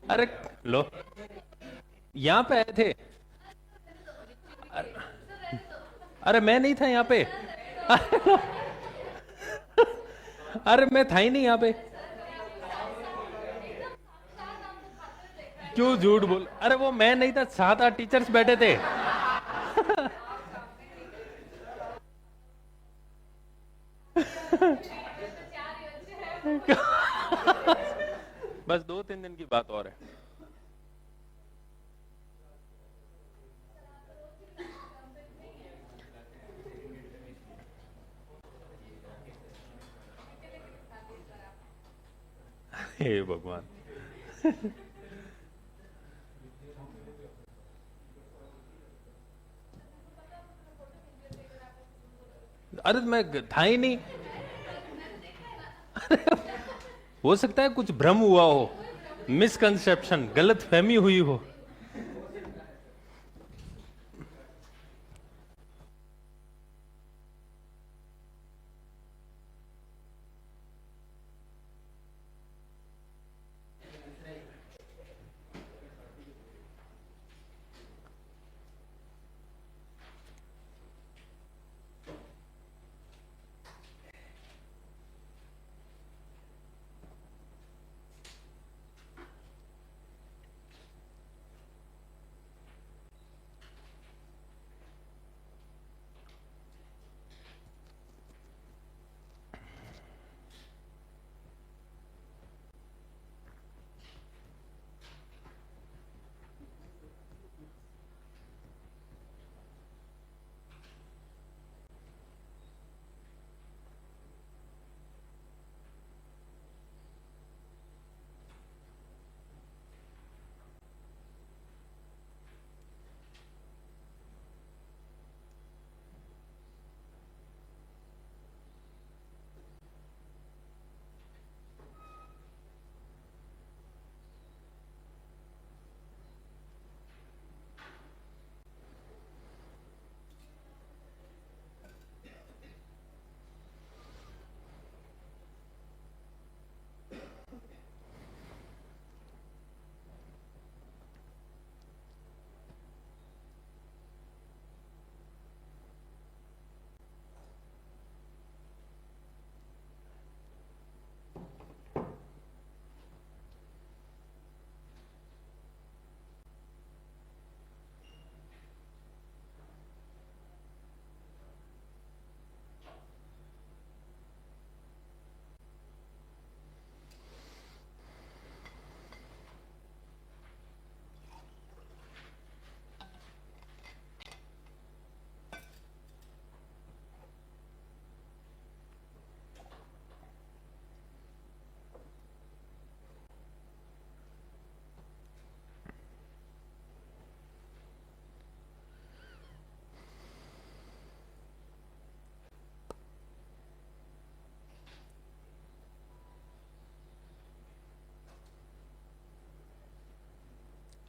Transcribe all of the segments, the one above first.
अरे लो, यहाँ पे आए थे। अरे, अरे मैं नहीं था यहाँ पे। अरे मैं था ही नहीं यहाँ पे। क्यों झूठ बोल, अरे वो मैं नहीं था, 7 8 टीचर्स बैठे थे। बस 2 3 दिन की बात और है। हे भगवान। अरे मैं था ही नहीं। हो सकता है कुछ भ्रम हुआ हो, मिसकंसेप्शन, गलत फहमी हुई हो।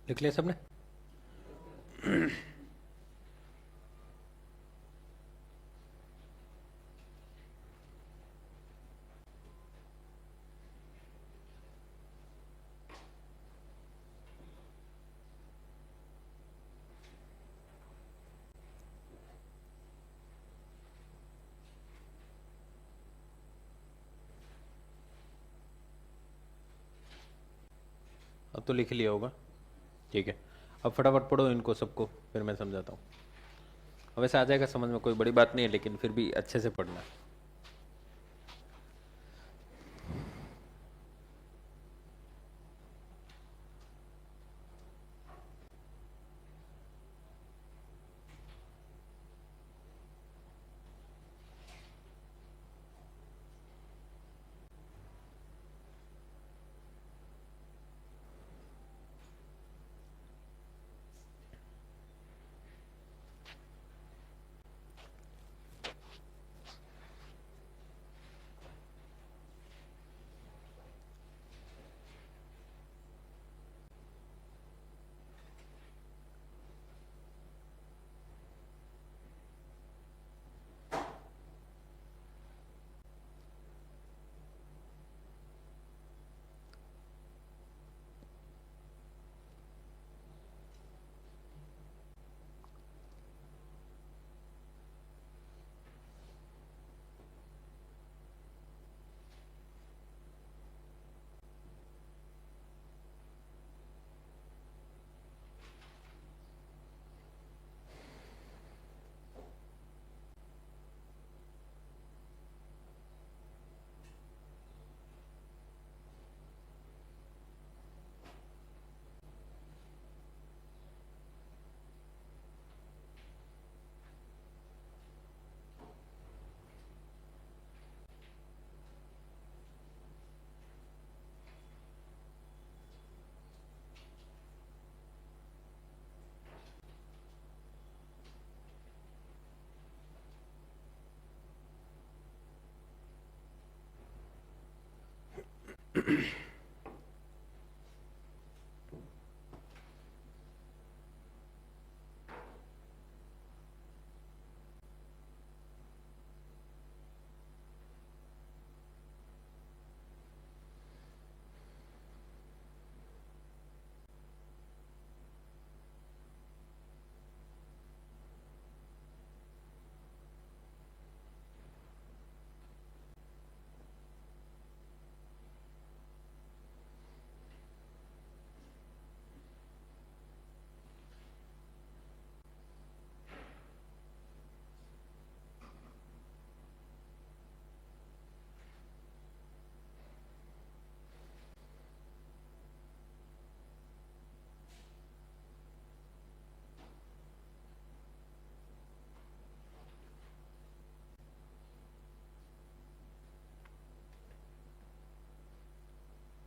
लिख लिया सबने? अब तो लिख लिया होगा। ठीक है, अब फटाफट पढ़ो इनको सबको, फिर मैं समझाता हूँ। वैसे आ जाएगा समझ में, कोई बड़ी बात नहीं है, लेकिन फिर भी अच्छे से पढ़ना।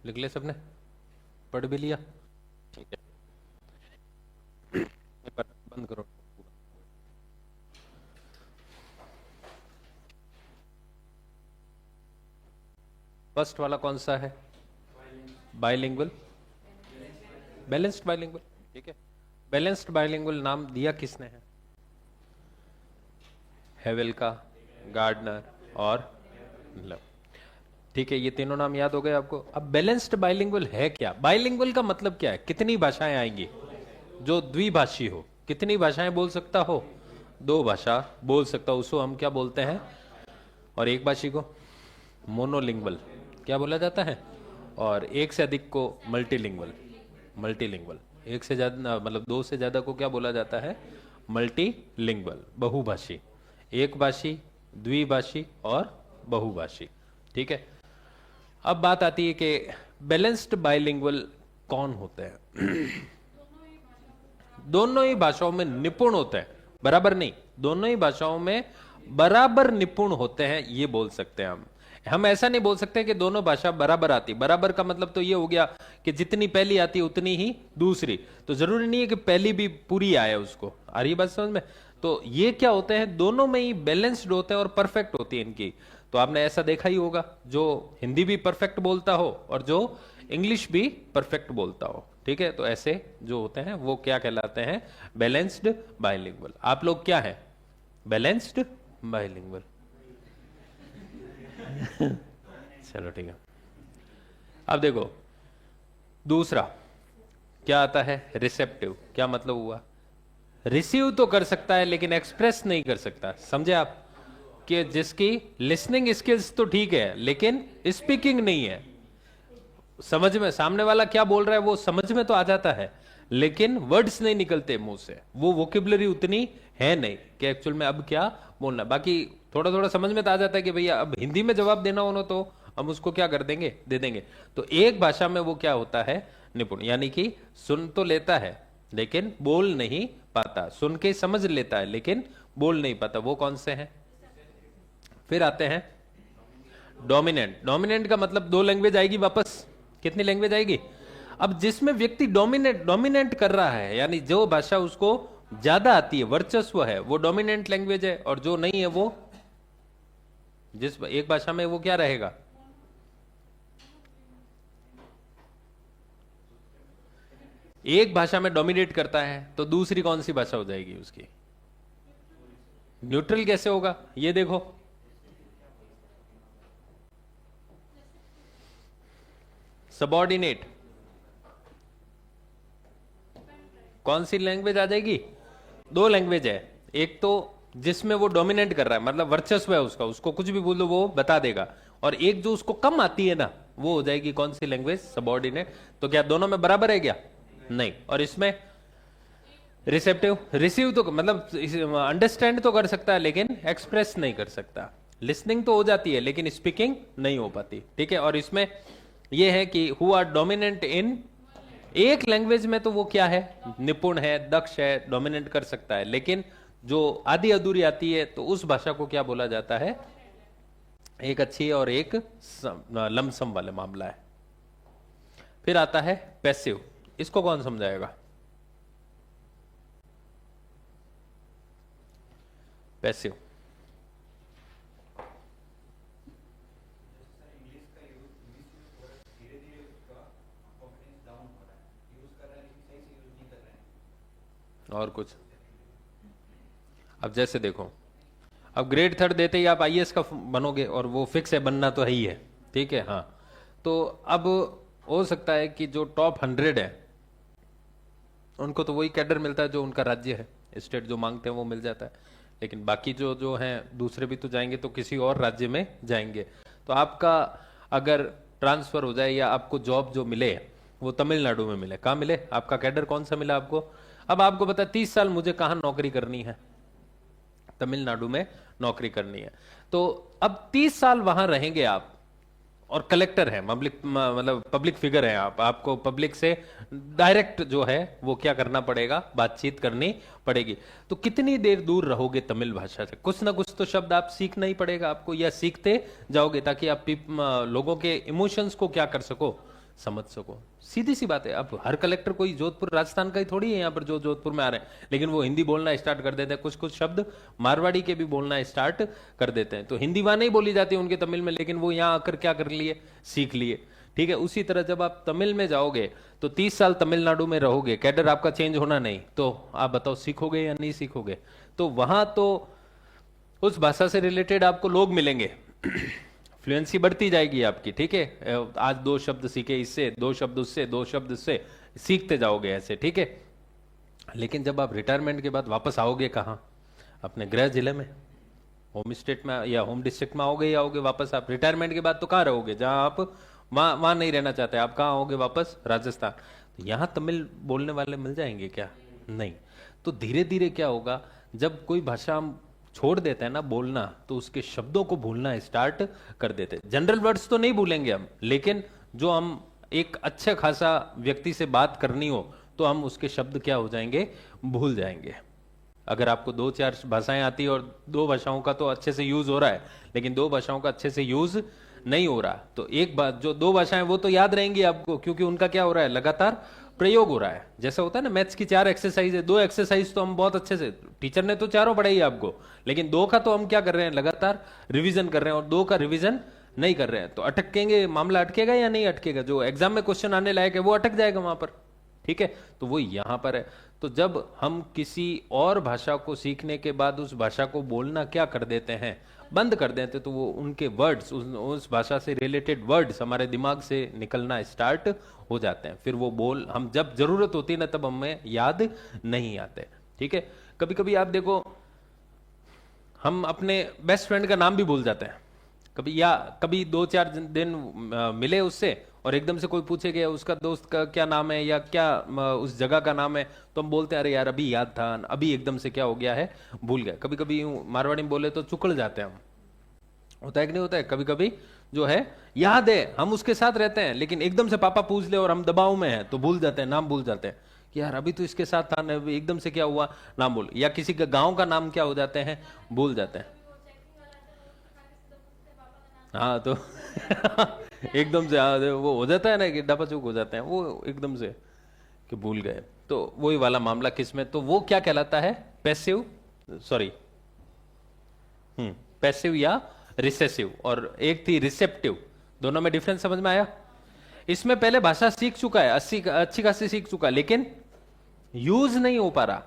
लिख लिया सबने? पढ़ भी लिया? ठीक है, बंद करो। फर्स्ट वाला कौन सा है? Bilingual, balanced bilingual. ठीक है, बैलेंस्ड बाइलिंगुअल नाम दिया किसने है? हेवेल का, गार्डनर और लव। ठीक है, ये तीनों नाम याद हो गए आपको। अब बैलेंस्ड बाइलिंगुअल है क्या? बाइलिंगुअल का मतलब क्या है? कितनी भाषाएं आएंगी? जो द्विभाषी हो। कितनी भाषाएं बोल सकता हो? 2 भाषा बोल सकता हो, उसको हम क्या बोलते हैं? और एक भाषी को मोनोलिंगुअल क्या बोला जाता है? और एक से अधिक को मल्टीलिंगुअल। मल्टीलिंगुअल एक से ज्यादा, मतलब 2 से ज्यादा को क्या बोला जाता है? मल्टीलिंगुअल, बहुभाषी। एक भाषी, द्विभाषी और बहुभाषी। ठीक है, अब बात आती है कि बैलेंस्ड बाइलिंगुअल कौन होते हैं? दोनों ही भाषाओं में निपुण होते हैं, बराबर नहीं, दोनों ही भाषाओं में बराबर निपुण होते हैं, ये बोल सकते हैं हम ऐसा नहीं बोल सकते कि दोनों भाषा बराबर आती। बराबर का मतलब तो ये हो गया कि जितनी पहली आती उतनी ही दूसरी, तो जरूरी नहीं है कि पहली भी पूरी आए उसको। आ रही बात समझ में? तो ये क्या होते हैं, दोनों में ही बैलेंस्ड होते हैं और परफेक्ट होती है इनकी। तो आपने ऐसा देखा ही होगा, जो हिंदी भी परफेक्ट बोलता हो और जो इंग्लिश भी परफेक्ट बोलता हो। ठीक है, तो ऐसे जो होते हैं वो क्या कहलाते हैं? Balanced bilingual. आप लोग क्या है? Balanced bilingual. चलो ठीक है। अब देखो, दूसरा क्या आता है? रिसेप्टिव। क्या मतलब हुआ? रिसीव तो कर सकता है लेकिन एक्सप्रेस नहीं कर सकता। समझे आप? कि जिसकी लिसनिंग स्किल्स तो ठीक है लेकिन स्पीकिंग नहीं है। समझ में, सामने वाला क्या बोल रहा है वो समझ में तो आ जाता है लेकिन वर्ड्स नहीं निकलते मुंह से, वो वोकेबलरी उतनी है नहीं कि एक्चुअल में अब क्या बोलना। बाकी थोड़ा थोड़ा समझ में तो आ जाता है कि भैया अब हिंदी में जवाब देना हो ना तो हम उसको क्या कर देंगे, दे देंगे। तो एक भाषा में वो क्या होता है? निपुण, यानी कि सुन तो लेता है लेकिन बोल नहीं पाता, सुन के समझ लेता है लेकिन बोल नहीं पाता। वो कौन से हैं? फिर आते हैं डोमिनेंट। डोमिनेंट का मतलब 2 लैंग्वेज आएगी वापस। कितनी लैंग्वेज आएगी? अब जिसमें व्यक्ति डोमिनेट डोमिनेट कर रहा है, यानी जो भाषा उसको ज्यादा आती है, वर्चस्व है, वो डोमिनेंट लैंग्वेज है। और जो नहीं है वो, जिस एक भाषा में वो क्या रहेगा? एक भाषा में डोमिनेट करता है तो दूसरी कौन सी भाषा हो जाएगी उसकी? न्यूट्रल कैसे होगा ये देखो। सबॉर्डिनेट कौन सी लैंग्वेज आ जाएगी? 2 लैंग्वेज है। एक तो जिसमें वो डोमिनेट कर रहा है, मतलब वर्चस्व है उसका, उसको कुछ भी बोलो वो बता देगा। और एक जो उसको कम आती है ना, वो हो जाएगी कौन सी लैंग्वेज? सबॉर्डिनेट। तो क्या दोनों में बराबर है क्या? नहीं। और इसमें रिसेप्टिव, रिसीव तो मतलब अंडरस्टैंड तो कर सकता है लेकिन एक्सप्रेस नहीं कर सकता। लिसनिंग तो हो जाती है लेकिन स्पीकिंग नहीं हो पाती। ठीक है, और इसमें यह है कि हु आर डोमिनेंट इन एक लैंग्वेज में, तो वो क्या है? निपुण है, दक्ष है, डोमिनेट कर सकता है। लेकिन जो आधी अधूरी आती है तो उस भाषा को क्या बोला जाता है? एक अच्छी और एक लमसम वाला मामला है। फिर आता है पैसिव। इसको कौन समझाएगा? पैसिव और कुछ? अब जैसे देखो, अब ग्रेड थर्ड देते ही आप आईएएस का बनोगे, और वो फिक्स है, बनना तो है ही है, ठीक है। हाँ, तो अब हो सकता है कि जो टॉप 100 है उनको तो वही कैडर मिलता है जो उनका राज्य है, स्टेट जो मांगते हैं वो मिल जाता है, लेकिन बाकी जो जो हैं दूसरे भी तो जाएंगे, तो किसी और राज्य में जाएंगे। तो आपका अगर ट्रांसफर हो जाए या आपको जॉब जो मिले वो तमिलनाडु में मिले, कहाँ मिले, आपका कैडर कौन सा मिला आपको, अब आपको पता 30 साल मुझे कहाँ नौकरी करनी है, तमिलनाडु में नौकरी करनी है। तो अब 30 साल वहां रहेंगे आप, और कलेक्टर है, पब्लिक मतलब पब्लिक फिगर है आप, आपको पब्लिक से डायरेक्ट जो है वो क्या करना पड़ेगा, बातचीत करनी पड़ेगी। तो कितनी देर दूर रहोगे तमिल भाषा से, कुछ ना कुछ तो शब्द आप सीखना ही पड़ेगा आपको, या सीखते जाओगे ताकि आप लोगों के इमोशंस को क्या कर सको, समझ सको। सीधी सी बात है। अब हर कलेक्टर कोई जोधपुर राजस्थान का ही थोड़ी है यहाँ पर जो जोधपुर में आ रहे हैं, लेकिन वो हिंदी बोलना स्टार्ट कर देते हैं, कुछ कुछ शब्द मारवाड़ी के भी बोलना स्टार्ट कर देते हैं। तो हिंदी वहां नहीं बोली जाती उनके तमिल में, लेकिन वो यहाँ आकर क्या कर लिए, सीख लिए, ठीक है। उसी तरह जब आप तमिल में जाओगे तो 30 साल तमिलनाडु में रहोगे, कैडर आपका चेंज होना नहीं, तो आप बताओ सीखोगे या नहीं सीखोगे। तो वहां तो उस भाषा से रिलेटेड आपको लोग मिलेंगे, फ्लुएंसी बढ़ती जाएगी आपकी, ठीक है। आज 2 शब्द सीखे इससे, 2 शब्द उससे, 2 शब्द उससे, सीखते जाओगे ऐसे, ठीक है। लेकिन जब आप रिटायरमेंट के बाद वापस आओगे कहाँ, अपने गृह जिले में, होम स्टेट में या होम डिस्ट्रिक्ट में आओगे ही आओगे वापस। आप रिटायरमेंट के बाद तो कहाँ रहोगे, जहां आप वहां नहीं रहना चाहते, आप कहाँ आओगे वापस, राजस्थान। तो यहाँ तमिल बोलने वाले मिल जाएंगे क्या, नहीं। तो धीरे धीरे क्या होगा, जब कोई भाषा हम छोड़ देते हैं ना बोलना, तो उसके शब्दों को भूलना स्टार्ट कर देते हैं। जनरल वर्ड्स तो नहीं भूलेंगे हम, लेकिन जो हम एक अच्छा खासा व्यक्ति से बात करनी हो तो हम उसके शब्द क्या हो जाएंगे, भूल जाएंगे। अगर आपको 2-4 भाषाएं आती है और 2 भाषाओं का तो अच्छे से यूज हो रहा है, लेकिन 2 भाषाओं का अच्छे से यूज नहीं हो रहा, तो एक बात जो 2 भाषाएं वो तो याद रहेंगी आपको, क्योंकि उनका क्या हो रहा है, लगातार प्रयोग हो रहा है। जैसा होता है ना मैथ्स की 4 एक्सरसाइज है, 2 एक्सरसाइज तो हम बहुत अच्छे से, टीचर ने तो चारों पढ़ाई आपको, लेकिन 2 का तो हम क्या कर रहे हैं, लगातार रिवीजन कर रहे हैं, और 2 का रिवीजन नहीं कर रहे हैं। तो अटकेंगे, मामला अटकेगा या नहीं अटकेगा, जो एग्जाम में क्वेश्चन आने लायक है वो अटक जाएगा वहां पर, ठीक है। तो वो यहां पर है। तो जब हम किसी और भाषा को सीखने के बाद उस भाषा को बोलना क्या कर देते हैं, बंद कर देते, तो वो उनके वर्ड्स, उस भाषा से रिलेटेड वर्ड्स हमारे दिमाग से निकलना स्टार्ट हो जाते हैं। फिर वो बोल हम जब जरूरत होती है ना तब हमें याद नहीं आते, ठीक है। कभी कभी आप देखो, हम अपने बेस्ट फ्रेंड का नाम भी भूल जाते हैं कभी, या कभी 2-4 दिन मिले उससे और एकदम से कोई पूछे कि उसका दोस्त का क्या नाम है या क्या उस जगह का नाम है, तो हम बोलते हैं अरे यार अभी याद था, अभी एकदम से क्या हो गया है, भूल गया। कभी कभी मारवाड़ी में बोले तो चुकड़ जाते हैं हम, होता है कि नहीं होता है, कभी कभी जो है याद है, हम उसके साथ रहते हैं, लेकिन एकदम से पापा पूछ ले और हम दबाव में हैं तो भूल जाते हैं, नाम भूल जाते हैं कि यार अभी तो इसके साथ था, एकदम से क्या हुआ, नाम भूल, या किसी का गांव का नाम क्या हो जाते हैं, भूल जाते हैं। हाँ तो एकदम से वो हो जाता है ना कि डपाचूक हो जाते हैं वो एकदम से कि भूल गए। तो वही वाला मामला किसमें, तो वो क्या कहलाता है, पैसिव, सॉरी पैसिव या रिसेसिव, और एक थी रिसेप्टिव। दोनों में डिफरेंस समझ में आया। इसमें पहले भाषा सीख चुका है, अच्छी खासी सीख चुका, लेकिन यूज नहीं हो पा रहा,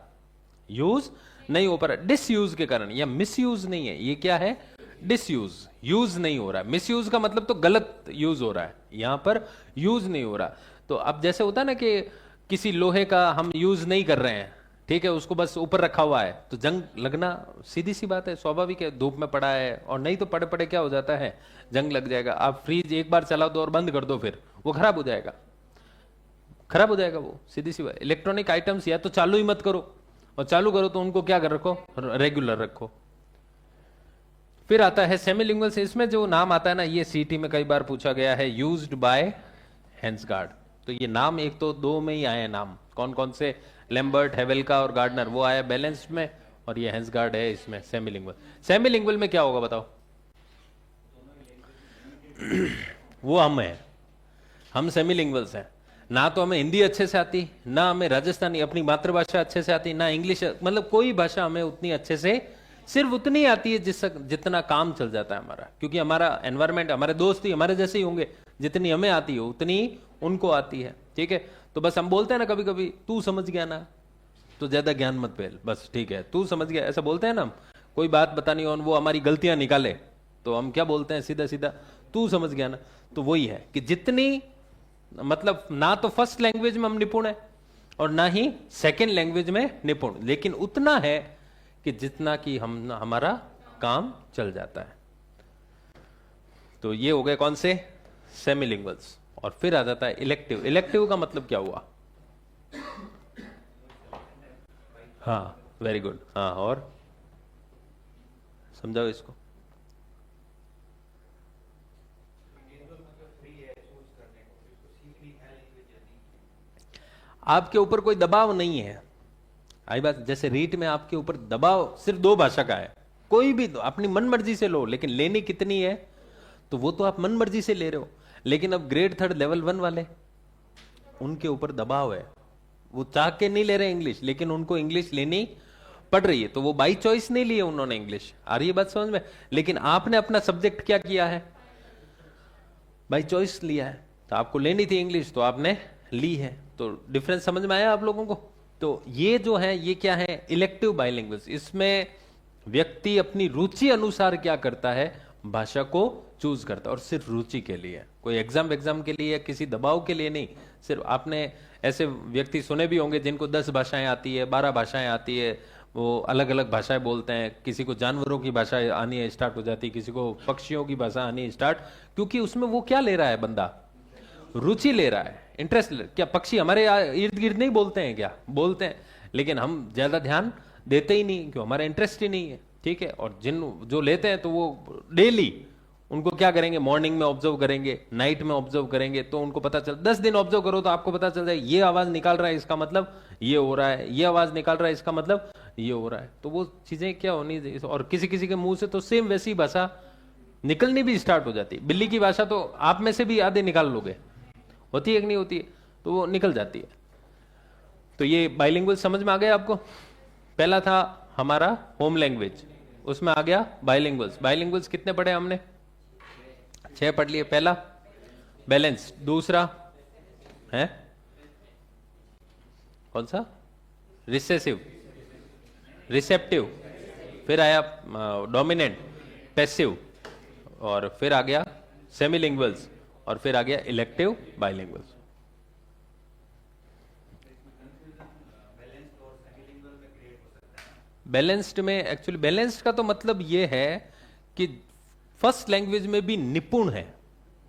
यूज नहीं हो पा रहा डिसयूज के कारण, या मिसयूज नहीं है, ये क्या है, डिसयूज, यूज नहीं हो रहा है। मिसयूज का मतलब तो गलत यूज हो रहा है, यहां पर यूज नहीं हो रहा। तो अब जैसे होता है ना कि किसी लोहे का हम यूज नहीं कर रहे हैं, ठीक है, उसको बस ऊपर रखा हुआ है, तो जंग लगना सीधी सी बात है, स्वाभाविक है, धूप में पड़ा है और नहीं तो पड़े पड़े क्या हो जाता है, जंग लग जाएगा। आप फ्रिज एक बार चला दो और बंद कर दो, फिर वो खराब हो जाएगा, खराब हो जाएगा वो, सीधी सी बात। इलेक्ट्रॉनिक आइटम्स या तो चालू ही मत करो, और चालू करो तो उनको क्या कर रखो, रेगुलर रखो। फिर आता है सेमीलिंगुअल से, इसमें जो नाम आता है ना, ये सीटी में कई बार पूछा गया है, यूज्ड बाय हेंसगार्ड। तो ये नाम एक तो 2 में ही आए हैं नाम, कौन कौन से, लैम्बर्ट, हेवेल्का और गार्डनर, वो आया बैलेंस्ड में, और ये हेंसगार्ड है इसमें सेमीलिंगुअल। सेमीलिंगुअल में क्या होगा बताओ, वो हम है, हम सेमीलिंगुअल्स हैं, ना तो हमें हिंदी अच्छे से आती, ना हमें राजस्थानी अपनी मातृभाषा अच्छे से आती, ना इंग्लिश, मतलब कोई भाषा हमें उतनी अच्छे से, सिर्फ उतनी आती है जितना काम चल जाता है हमारा, क्योंकि हमारा एनवायरमेंट, हमारे दोस्त ही हमारे जैसे ही होंगे, जितनी हमें आती है उतनी उनको आती है, ठीक है। तो बस हम बोलते हैं ना कभी कभी, तू समझ गया ना, तो ज्यादा ज्ञान मत फैल, बस ठीक है, तू समझ गया, ऐसा बोलते हैं ना हम। कोई बात बतानी हो और वो हमारी गलतियां निकाले तो हम क्या बोलते हैं, सीधा सीधा तू समझ गया ना। तो वही है कि जितनी, मतलब ना तो फर्स्ट लैंग्वेज में हम निपुण है और ना ही सेकंड लैंग्वेज में निपुण, लेकिन उतना है कि जितना कि हम हमारा काम चल जाता है। तो ये हो गए कौन से, सेमीलिंगुअल्स। और फिर आ जाता है इलेक्टिव। इलेक्टिव का मतलब क्या हुआ? हाँ, वेरी गुड। हाँ, और समझाओ इसको। आपके ऊपर कोई दबाव नहीं है, आई बात। जैसे रीट में आपके ऊपर दबाव सिर्फ दो भाषा का है, कोई भी अपनी मन मर्जी से लो, लेकिन लेनी कितनी है, तो वो तो आप मन मर्जी से ले रहे हो। लेकिन अब ग्रेड थर्ड लेवल 1 वाले, उनके ऊपर दबाव है, वो चाह के नहीं ले रहे इंग्लिश, लेकिन उनको इंग्लिश लेनी पड़ रही है, तो वो बाई चॉइस नहीं लिए उन्होंने इंग्लिश। आ रही है बात समझ में? लेकिन आपने अपना सब्जेक्ट क्या किया है, बाई चॉइस लिया है। तो आपको लेनी थी इंग्लिश तो आपने ली है। तो डिफरेंस समझ में आया आप लोगों को? तो ये जो है, ये क्या है, इलेक्टिव बाइलिंगुअल्स। इसमें व्यक्ति अपनी रुचि अनुसार क्या करता है, भाषा को चूज करता है, और सिर्फ रुचि के लिए, कोई एग्जाम के लिए, किसी दबाव के लिए नहीं। सिर्फ आपने ऐसे व्यक्ति सुने भी होंगे जिनको 10 भाषाएं आती है, 12 भाषाएं आती है, वो अलग अलग भाषाएं बोलते हैं। किसी को जानवरों की भाषा आनी है, स्टार्ट हो जाती है, किसी को पक्षियों की भाषा आनी है स्टार्ट, क्योंकि उसमें वो क्या ले रहा है बंदा, रुचि ले रहा है, इंटरेस्ट। क्या पक्षी हमारे इर्द गिर्द नहीं बोलते हैं? क्या बोलते हैं, लेकिन हम ज्यादा ध्यान देते ही नहीं, क्यों, हमारा इंटरेस्ट ही नहीं है, ठीक है। और जिन जो लेते हैं तो वो डेली उनको क्या करेंगे, मॉर्निंग में ऑब्जर्व करेंगे, नाइट में ऑब्जर्व करेंगे, तो उनको पता चल, 10 दिन ऑब्जर्व करो तो आपको पता चल जाए, ये आवाज निकाल रहा है इसका मतलब ये हो रहा है, ये आवाज निकाल रहा है इसका मतलब ये हो रहा है। तो वो चीजें क्या होनी, और किसी किसी के मुंह से तो सेम वैसी भाषा निकलनी भी स्टार्ट हो जाती है। बिल्ली की भाषा तो आप में से भी आधे निकाल लोगे, होती है कि नहीं होती है, तो वो निकल जाती है। तो ये बाइलिंगुअल समझ में आ गया आपको? पहला था हमारा होम लैंग्वेज, उसमें आ गया बाइलिंगुअल्स। बाइलिंगुअल्स कितने पढ़े हमने? 6 पढ़ लिए। पहला बैलेंस, दूसरा है कौन सा, रिसेसिव, रिसेप्टिव, फिर आया डोमिनेंट, पैसिव, और फिर आ गया सेमीलिंगुअल्स, और फिर आ गया इलेक्टिव बाइलिंगुअल्स। बैलेंस्ड में, एक्चुअली बैलेंस्ड का तो मतलब ये है कि फर्स्ट लैंग्वेज में भी निपुण है,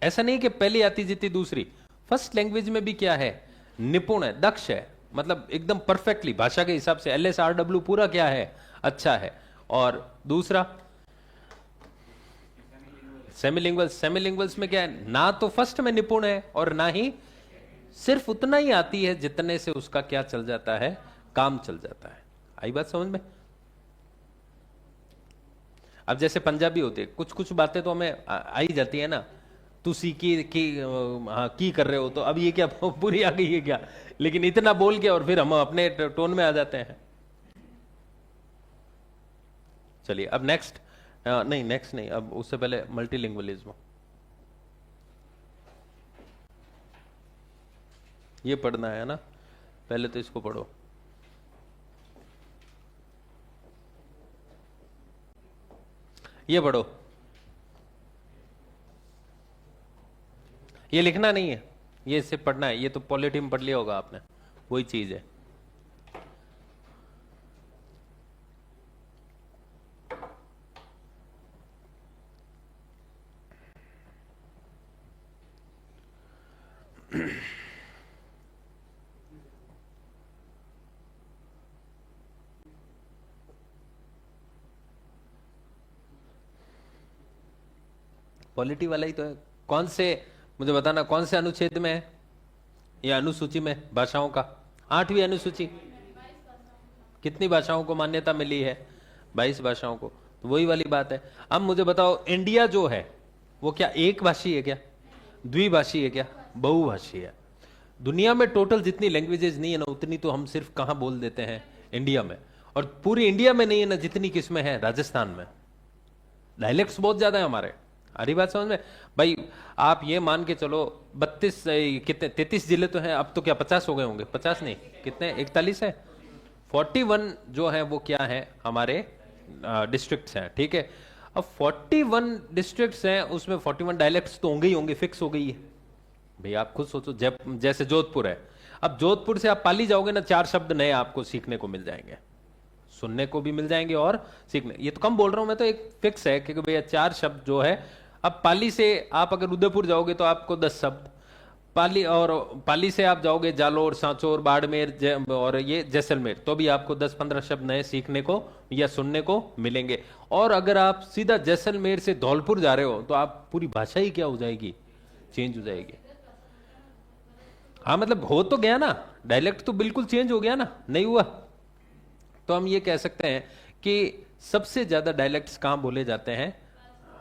ऐसा नहीं कि पहली आती जीती दूसरी। फर्स्ट लैंग्वेज में भी क्या है, निपुण है, दक्ष है, मतलब एकदम परफेक्टली भाषा के हिसाब से LSRW पूरा क्या है, अच्छा है। और दूसरा सेमीलिंगुअल्स। सेमीलिंगुअल्स में क्या है, ना तो फर्स्ट में निपुण है और ना ही सिर्फ उतना ही आती है जितने से उसका क्या चल जाता है, काम चल जाता है। आई बात समझ में? अब जैसे पंजाबी होते हैं, कुछ कुछ बातें तो हमें आई जाती है ना, तुसी की हाँ की कर रहे हो, तो अब ये क्या पूरी आ गई है क्या, लेकिन इतना बोल के और फिर हम अपने टोन में आ जाते हैं। चलिए अब नेक्स्ट, नहीं नेक्स्ट नहीं, अब उससे पहले मल्टीलिंगुअलिज्म, ये पढ़ना है ना, पहले तो इसको पढ़ो। ये पढ़ो, ये लिखना नहीं है, ये सिर्फ पढ़ना है। ये तो पॉलिटी में पढ़ लिया होगा आपने, वही चीज है। पॉलिटी वाला ही तो है। कौन से, मुझे बताना कौन से अनुच्छेद में है या अनुसूची में भाषाओं का? 8वीं अनुसूची। कितनी भाषाओं को मान्यता मिली है? 22 भाषाओं को। तो वही वाली बात है। अब मुझे बताओ, इंडिया जो है वो क्या एक भाषी है क्या, द्विभाषी है क्या, बहुभाषी है? दुनिया में टोटल जितनी लैंग्वेजेस नहीं है ना, उतनी तो हम सिर्फ कहां बोल देते हैं, इंडिया में। और पूरी इंडिया में नहीं है ना जितनी किस्में हैं राजस्थान में। डायलेक्ट्स बहुत ज्यादा है हमारे। अरे बात समझ में भाई, आप ये मान के चलो 32 कितने 33 जिले तो हैं, अब तो क्या 50 हो गए होंगे, 50 नहीं कितने 41 है, 41 जो है वो क्या है, हमारे डिस्ट्रिक्ट्स हैं, ठीक है। अब 41 डिस्ट्रिक्ट्स हैं, उसमें 41 डायलेक्ट्स तो होंगे ही होंगे, फिक्स हो गई है भाई। आप खुद सोचो, जैसे जोधपुर है, अब जोधपुर से आप पाली जाओगे ना, 4 शब्द नए आपको सीखने को मिल जाएंगे, सुनने को भी मिल जाएंगे और सीखने, ये तो कम बोल रहा हूं मैं, तो एक फिक्स है क्योंकि भैया 4 शब्द जो है। अब पाली से आप अगर उदयपुर जाओगे तो आपको 10 शब्द, पाली से आप जाओगे जालोर, सांचौर, बाड़मेर और ये जैसलमेर, तो भी आपको 10-15 शब्द नए सीखने को या सुनने को मिलेंगे। और अगर आप सीधा जैसलमेर से धौलपुर जा रहे हो तो आप पूरी भाषा ही क्या हो जाएगी, चेंज हो जाएगी। हाँ मतलब हो तो गया ना, डायलेक्ट तो बिल्कुल चेंज हो गया ना, नहीं हुआ। तो हम ये कह सकते हैं कि सबसे ज्यादा डायलेक्ट्स कहां बोले जाते हैं,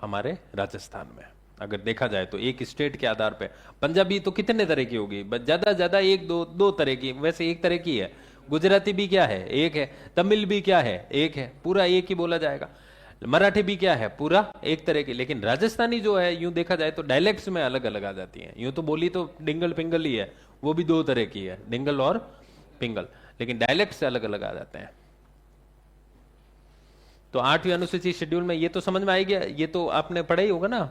हमारे राजस्थान में। अगर देखा जाए तो एक स्टेट के आधार पे, पंजाबी तो कितने तरह की होगी, बस ज्यादा ज्यादा एक दो दो तरह की, वैसे एक तरह की है। गुजराती भी क्या है, एक है। तमिल भी क्या है, एक है, पूरा एक ही बोला जाएगा। मराठी भी क्या है, पूरा एक तरह की। लेकिन राजस्थानी जो है, यूं देखा जाए तो डायलेक्ट्स में अलग अलग आ जाती हैं। यूं तो बोली तो डिंगल पिंगल ही है, वो भी 2 तरह की है, डिंगल और पिंगल, लेकिन डायलेक्ट से अलग अलग आ जाते हैं। तो 8वीं अनुसूची शेड्यूल में ये तो समझ में आएगा, ये तो आपने पढ़ा ही होगा ना,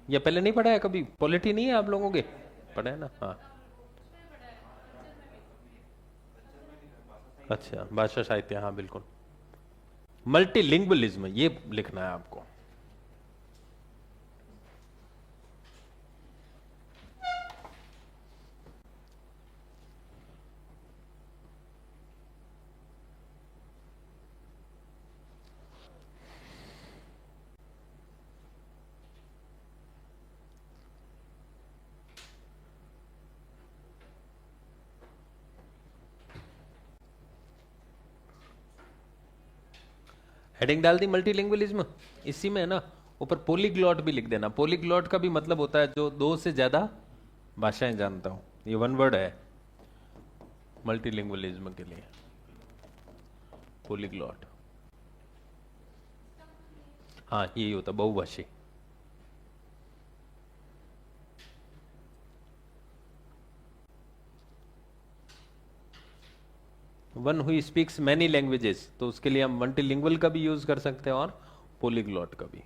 या पहले नहीं पढ़ा है कभी, पॉलिटी नहीं है आप लोगों के, पढ़ा है ना, हाँ। अच्छा, भाषा साहित्य, हाँ बिल्कुल। मल्टीलिंगुअलिज्म ये लिखना है आपको। हेडिंग डाल दी मल्टीलिंगुअलिज्म, इसी में है ना। ऊपर पोलीग्लॉट भी लिख देना। पोलीग्लॉट का भी मतलब होता है जो 2 से ज्यादा भाषाएं जानता हूं, ये वन वर्ड है मल्टीलिंगुअलिज्म के लिए, पोलीग्लॉट। हाँ यही होता, बहुभाषी। वन हुई स्पीक्स मैनी लैंग्वेजेस, तो उसके लिए हम मल्टीलिंगुअल का भी यूज कर सकते हैं और पोलीग्लॉट का भी।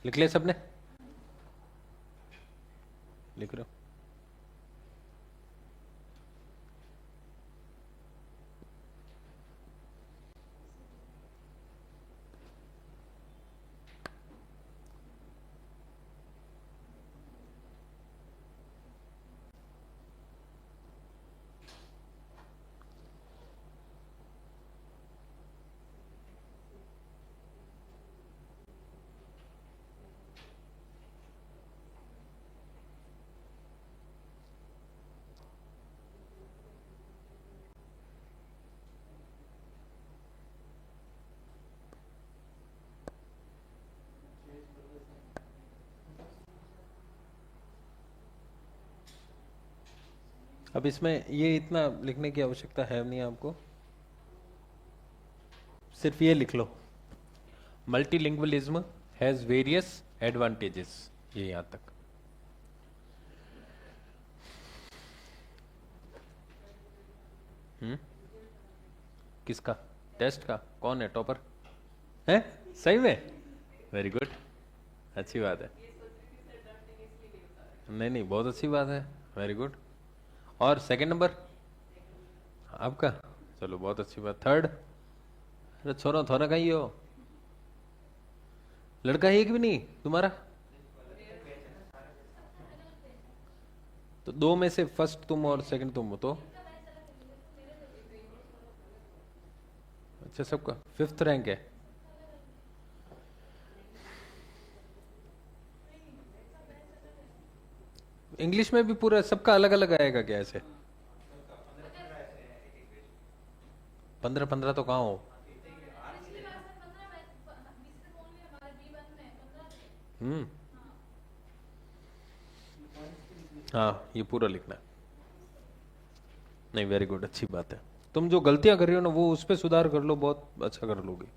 लिख लिया सबने? लिख रहे हो? अब इसमें ये इतना लिखने की आवश्यकता है नहीं आपको, सिर्फ ये लिख लो, मल्टीलिंगुअलिज्म हैज वेरियस एडवांटेजेस, ये यहां तक। किसका टेस्ट का? कौन है टॉपर? है सही में? वेरी गुड, अच्छी बात है। नहीं नहीं, बहुत अच्छी बात है, वेरी गुड। और सेकंड नंबर आपका? चलो बहुत अच्छी बात। थर्ड? अरे छोरो थोड़ा कहीं हो, लड़का है एक भी नहीं तुम्हारा? तो दो में से फर्स्ट तुम और सेकंड तुम हो तो? अच्छा, सबका फिफ्थ रैंक है? इंग्लिश में भी पूरा सबका अलग अलग आएगा क्या ऐसे? 15-15 तो कहाँ हो? हम्म। हाँ, ये पूरा लिखना है। नहीं, वेरी गुड, अच्छी बात है। तुम जो गलतियां कर रही हो ना, वो उस पर सुधार कर लो, बहुत अच्छा कर लोगे।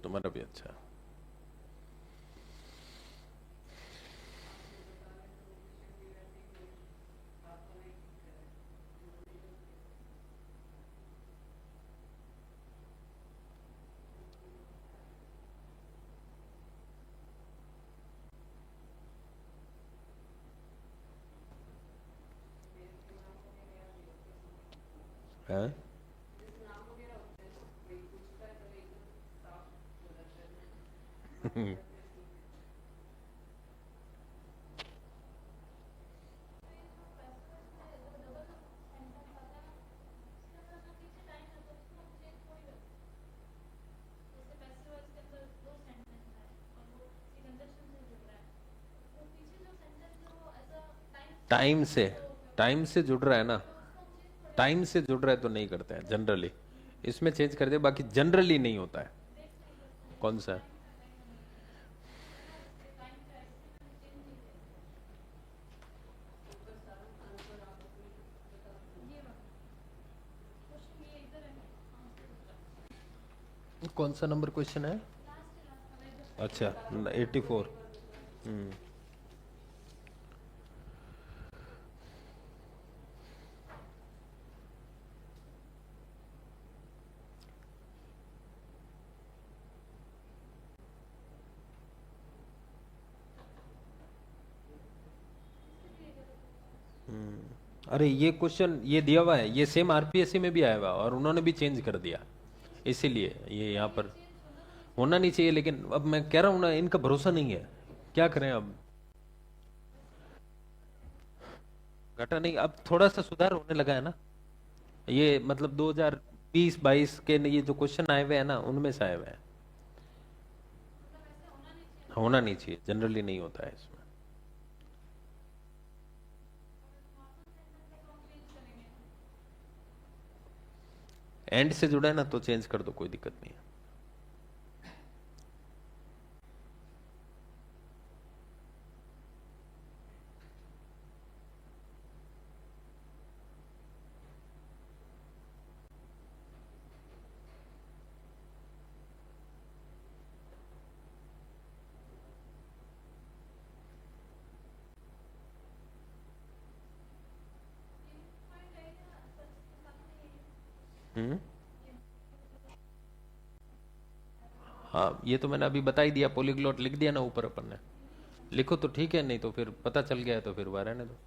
तुम्हारा भी अच्छा है। टाइम से, टाइम से जुड़ रहा है ना, टाइम से जुड़ रहा है तो नहीं करते हैं जनरली। इसमें चेंज कर दे, बाकी जनरली नहीं होता है। कौन सा? कौन सा नंबर क्वेश्चन है? अच्छा, 84। हम्म। अरे ये क्वेश्चन ये दिया हुआ है, ये सेम आरपीएससी में भी आया हुआ और उन्होंने भी चेंज कर दिया, इसीलिए ये यहाँ पर होना नहीं चाहिए। लेकिन अब मैं कह रहा हूँ ना, इनका भरोसा नहीं है, क्या करें अब। घटा नहीं, अब थोड़ा सा सुधार होने लगा है ना। ये मतलब 2020-22 के ये जो क्वेश्चन आए हुए हैं ना, उनमें से आए हुए हैं। होना नहीं चाहिए, जनरली नहीं होता है इसमें। एंड से जुड़ा है ना, तो चेंज कर दो, कोई दिक्कत नहीं है। हम्म। हाँ, ये तो मैंने अभी बता ही दिया, पॉलीग्लॉट लिख दिया ना ऊपर अपन ने। लिखो तो ठीक है, नहीं तो फिर पता चल गया तो फिर वह रहने दो।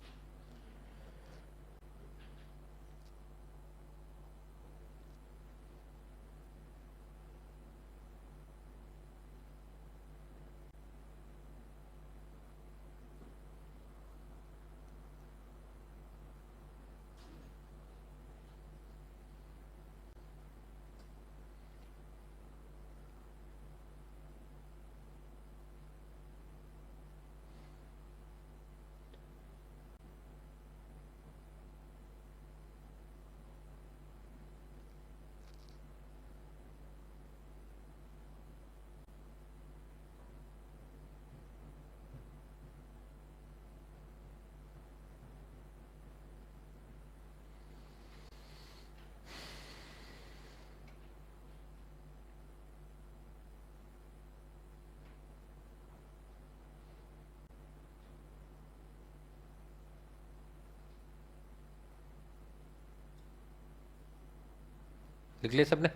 लिख लिया सबने?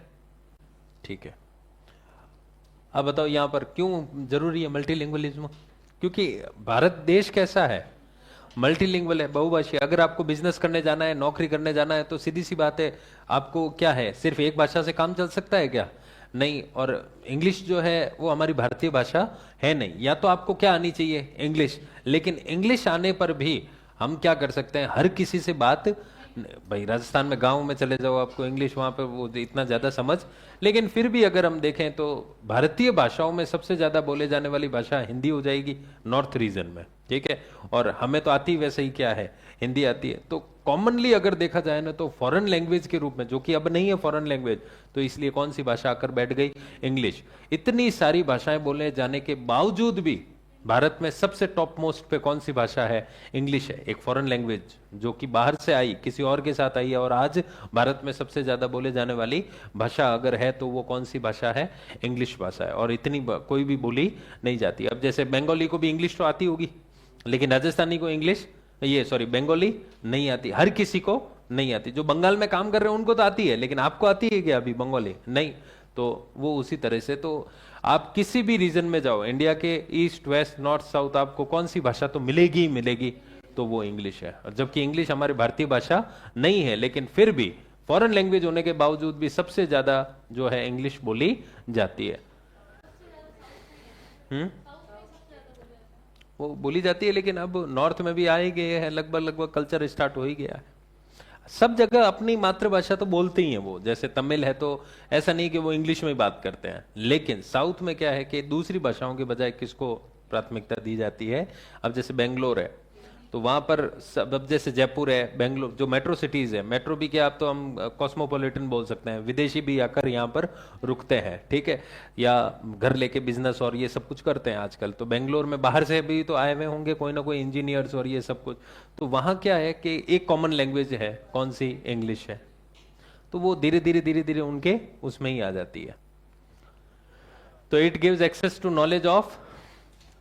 ठीक है। अब बताओ यहां पर क्यों जरूरी है मल्टीलिंगुअलिज्म? क्योंकि भारत देश कैसा है, मल्टीलिंगुअल है, बहुभाषी। अगर आपको बिजनेस करने जाना है, नौकरी करने जाना है, तो सीधी सी बात है, आपको क्या है, सिर्फ एक भाषा से काम चल सकता है क्या? नहीं। और इंग्लिश जो है वो हमारी भारतीय भाषा है नहीं। या तो आपको क्या आनी चाहिए, इंग्लिश। लेकिन इंग्लिश आने पर भी हम क्या कर सकते हैं, हर किसी से बात, भाई राजस्थान में गांव में चले जाओ, आपको इंग्लिश वहां पे वो इतना ज्यादा समझ। लेकिन फिर भी अगर हम देखें तो भारतीय भाषाओं में सबसे ज्यादा बोले जाने वाली भाषा हिंदी हो जाएगी नॉर्थ रीजन में, ठीक है। और हमें तो आती वैसे ही क्या है, हिंदी आती है। तो कॉमनली अगर देखा जाए ना, तो फॉरेन लैंग्वेज के रूप में, जो कि अब नहीं है फॉरेन लैंग्वेज, तो इसलिए कौन सी भाषा आकर बैठ गई, इंग्लिश। इतनी सारी भाषाएं बोले जाने के बावजूद भी भारत में सबसे टॉप मोस्ट पे कौन सी भाषा है, इंग्लिश है। एक फॉरेन लैंग्वेज जो कि बाहर से आई, किसी और के साथ आई है, और आज भारत में सबसे ज्यादा बोले जाने वाली भाषा अगर है तो वो कौन सी भाषा है, इंग्लिश भाषा है। और इतनी कोई भी बोली नहीं जाती। अब जैसे बंगाली को भी इंग्लिश तो आती होगी, लेकिन राजस्थानी को इंग्लिश, ये सॉरी बंगाली नहीं आती, हर किसी को नहीं आती। जो बंगाल में काम कर रहे हैं उनको तो आती है, लेकिन आपको आती है क्या अभी बंगाली? नहीं। तो वो उसी तरह से, तो आप किसी भी रीजन में जाओ, इंडिया के ईस्ट वेस्ट नॉर्थ साउथ, आपको कौन सी भाषा तो मिलेगी ही मिलेगी, तो वो इंग्लिश है। और जबकि इंग्लिश हमारी भारतीय भाषा नहीं है, लेकिन फिर भी फॉरेन लैंग्वेज होने के बावजूद भी सबसे ज्यादा जो है इंग्लिश बोली जाती है। वो बोली जाती है, लेकिन अब नॉर्थ में भी आ ही गए हैं, लगभग लगभग कल्चर स्टार्ट हो ही गया है। सब जगह अपनी मातृभाषा तो बोलते ही हैं वो। जैसे तमिल है तो ऐसा नहीं कि वो इंग्लिश में बात करते हैं, लेकिन साउथ में क्या है कि दूसरी भाषाओं के बजाय किसको प्राथमिकता दी जाती है। अब जैसे बेंगलोर है तो वहां पर सब, अब जैसे जयपुर है, बेंगलोर, जो मेट्रो सिटीज है, मेट्रो भी क्या, अब तो हम कॉस्मोपॉलिटन बोल सकते हैं, विदेशी भी आकर यहाँ पर रुकते हैं, ठीक है, या घर लेके बिजनेस और ये सब कुछ करते हैं आजकल। तो बेंगलोर में बाहर से भी तो आए हुए होंगे कोई ना कोई इंजीनियर्स और ये सब कुछ। तो वहां क्या है कि एक कॉमन लैंग्वेज है, कौन सी, इंग्लिश है। तो वो धीरे धीरे धीरे धीरे उनके उसमें ही आ जाती है। तो it gives access to knowledge of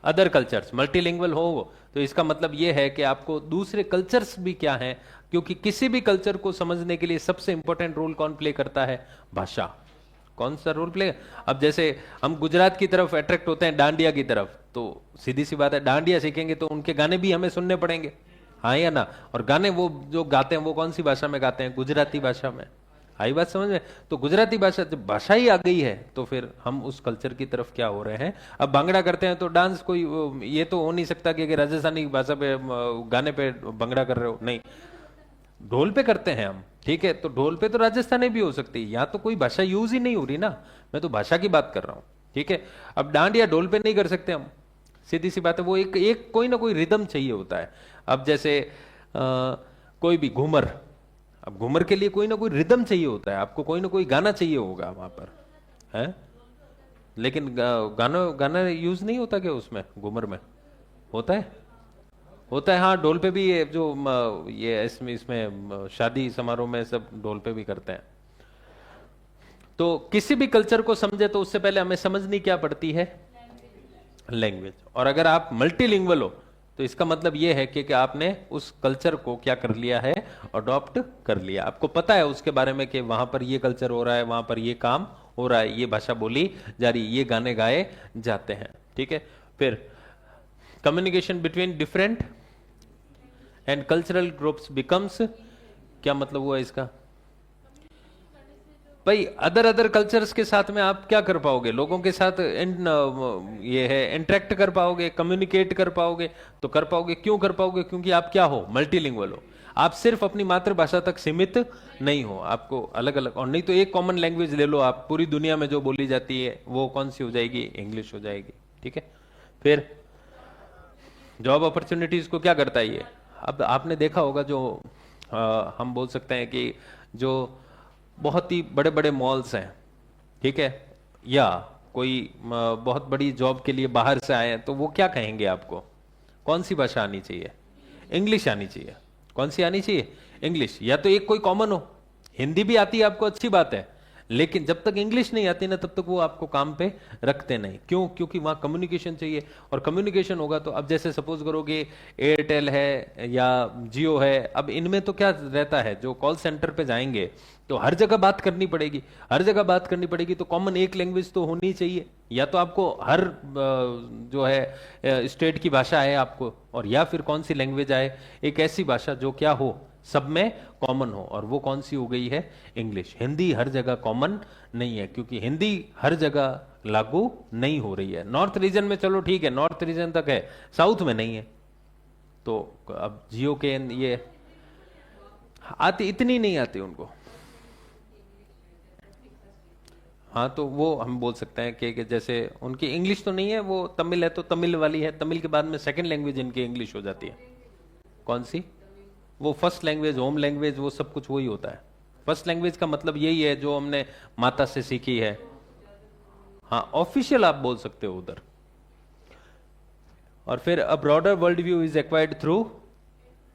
other cultures. Multilingual हो तो इसका मतलब यह है कि आपको दूसरे कल्चर्स भी क्या हैं, क्योंकि किसी भी कल्चर को समझने के लिए सबसे इंपॉर्टेंट रोल कौन प्ले करता है, भाषा। कौन सा रोल प्ले? अब जैसे हम गुजरात की तरफ अट्रैक्ट होते हैं, डांडिया की तरफ, तो सीधी सी बात है, डांडिया सीखेंगे तो उनके गाने भी हमें सुनने पड़ेंगे, हाँ या ना। और गाने वो जो गाते हैं वो कौन सी भाषा में गाते हैं, गुजराती भाषा में। आई बात समझ में? तो गुजराती भाषा, जब भाषा ही आ गई है तो फिर हम उस कल्चर की तरफ क्या हो रहे हैं। अब भांगड़ा करते हैं तो डांस कोई ये तो हो नहीं सकता कि राजस्थानी भाषा पे गाने पे भंगड़ा कर रहे हो, नहीं, ढोल पे करते हैं हम, ठीक है। तो ढोल पे तो राजस्थानी भी हो सकती है, यहाँ तो कोई भाषा यूज ही नहीं हो रही ना, मैं तो भाषा की बात कर रहा हूँ, ठीक है। अब डांडिया ढोल पे नहीं कर सकते हम, सीधी सी बात है, वो एक कोई ना कोई रिदम चाहिए होता है। अब जैसे कोई भी घूमर, अब घूमर के लिए कोई ना कोई रिदम चाहिए होता है, आपको कोई ना कोई गाना चाहिए होगा वहां पर, है। लेकिन गाना गाना यूज नहीं होता क्या उसमें, घूमर में होता है, होता है। हाँ, ढोल पे भी ये जो ये इसमें इसमें शादी समारोह में सब ढोल पे भी करते हैं। तो किसी भी कल्चर को समझे तो उससे पहले हमें समझनी क्या पड़ती है, लैंग्वेज। और अगर आप मल्टीलिंगुअल हो तो इसका मतलब यह है कि आपने उस कल्चर को क्या कर लिया है, अडॉप्ट कर लिया। आपको पता है उसके बारे में कि वहां पर ये कल्चर हो रहा है, वहां पर ये काम हो रहा है, ये भाषा बोली जा रही है, ये गाने गाए जाते हैं। ठीक है, फिर communication between different and cultural groups becomes, क्या मतलब हुआ इसका भाई? अदर अदर कल्चर्स के साथ में आप क्या कर पाओगे, लोगों के साथ ये है इंटरेक्ट कर पाओगे, कम्युनिकेट कर पाओगे, तो कर पाओगे। क्यों कर पाओगे? क्योंकि आप क्या हो, मल्टीलिंगुअल हो। आप सिर्फ अपनी मातृभाषा तक सीमित नहीं हो, आपको अलग अलग, और नहीं तो एक कॉमन लैंग्वेज ले लो आप, पूरी दुनिया में जो बोली जाती है वो कौन सी हो जाएगी? इंग्लिश हो जाएगी। ठीक है, फिर जॉब अपॉर्चुनिटीज को क्या करता है ये? अब आपने देखा होगा जो हम बोल सकते हैं कि जो बहुत ही बड़े बड़े मॉल्स हैं, ठीक है, या कोई बहुत बड़ी जॉब के लिए बाहर से आए हैं, तो वो क्या कहेंगे आपको? कौन सी भाषा आनी चाहिए? इंग्लिश आनी चाहिए। कौन सी आनी चाहिए? इंग्लिश। या तो एक कोई कॉमन हो, हिंदी भी आती है आपको, अच्छी बात है, लेकिन जब तक इंग्लिश नहीं आती ना तब तक वो आपको काम पे रखते नहीं। क्यों? क्योंकि वहां कम्युनिकेशन चाहिए, और कम्युनिकेशन होगा तो अब जैसे सपोज करोगे एयरटेल है या जियो है, अब इनमें तो क्या रहता है, जो कॉल सेंटर पे जाएंगे तो हर जगह बात करनी पड़ेगी, हर जगह बात करनी पड़ेगी, तो कॉमन एक लैंग्वेज तो होनी चाहिए। या तो आपको हर जो है स्टेट की भाषा है आपको, और या फिर कौन सी लैंग्वेज आए, एक ऐसी भाषा जो क्या हो, सब में कॉमन हो, और वो कौन सी हो गई है? इंग्लिश। हिंदी हर जगह कॉमन नहीं है, क्योंकि हिंदी हर जगह लागू नहीं हो रही है। नॉर्थ रीजन में चलो ठीक है, नॉर्थ रीजन तक है, साउथ में नहीं है। तो अब जियो के ये आती, इतनी नहीं आती उनको। हाँ, तो वो हम बोल सकते हैं कि जैसे उनकी इंग्लिश तो नहीं है, वो तमिल है तो तमिल वाली है, तमिल के बाद में सेकंड लैंग्वेज इनकी इंग्लिश हो जाती है। कौन सी? वो फर्स्ट लैंग्वेज, होम लैंग्वेज, वो सब कुछ वही होता है। फर्स्ट लैंग्वेज का मतलब यही है जो हमने माता से सीखी है। हाँ, ऑफिशियल आप बोल सकते हो उधर। और फिर a broader world view is acquired through,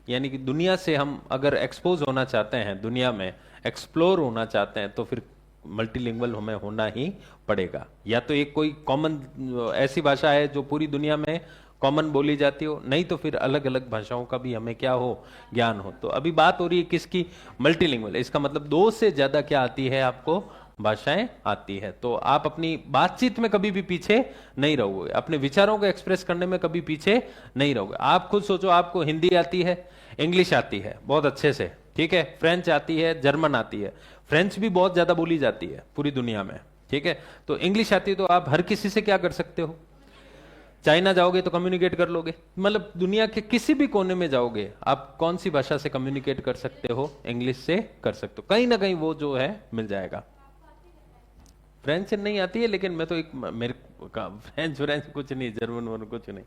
यानी कि दुनिया से हम अगर एक्सपोज होना चाहते हैं, दुनिया में एक्सप्लोर होना चाहते हैं, तो फिर मल्टीलिंगुअल हमें होना ही पड़ेगा। या तो एक कोई कॉमन ऐसी भाषा है जो पूरी दुनिया में कॉमन बोली जाती हो, नहीं तो फिर अलग अलग भाषाओं का भी हमें क्या हो, ज्ञान हो। तो अभी बात हो रही है किसकी? मल्टीलिंगुअल। इसका मतलब दो से ज्यादा क्या आती है आपको? भाषाएं आती है। तो आप अपनी बातचीत में कभी भी पीछे नहीं रहोगे, अपने विचारों को एक्सप्रेस करने में कभी पीछे नहीं रहोगे। आप खुद सोचो, आपको हिंदी आती है, इंग्लिश आती है बहुत अच्छे से, ठीक है, फ्रेंच आती है, जर्मन आती है, फ्रेंच भी बहुत ज्यादा बोली जाती है पूरी दुनिया में, ठीक है, तो इंग्लिश आती है, तो आप हर किसी से क्या कर सकते हो? चाइना जाओगे तो कम्युनिकेट कर लोगे, मतलब दुनिया के किसी भी कोने में जाओगे आप कौन सी भाषा से कम्युनिकेट कर सकते हो? इंग्लिश से कर सकते हो, कहीं ना कहीं वो जो है मिल जाएगा। फ्रेंच नहीं आती है, लेकिन मैं तो एक मेरे फ्रेंच फ्रेंच कुछ नहीं, जर्मन वर्मन कुछ नहीं।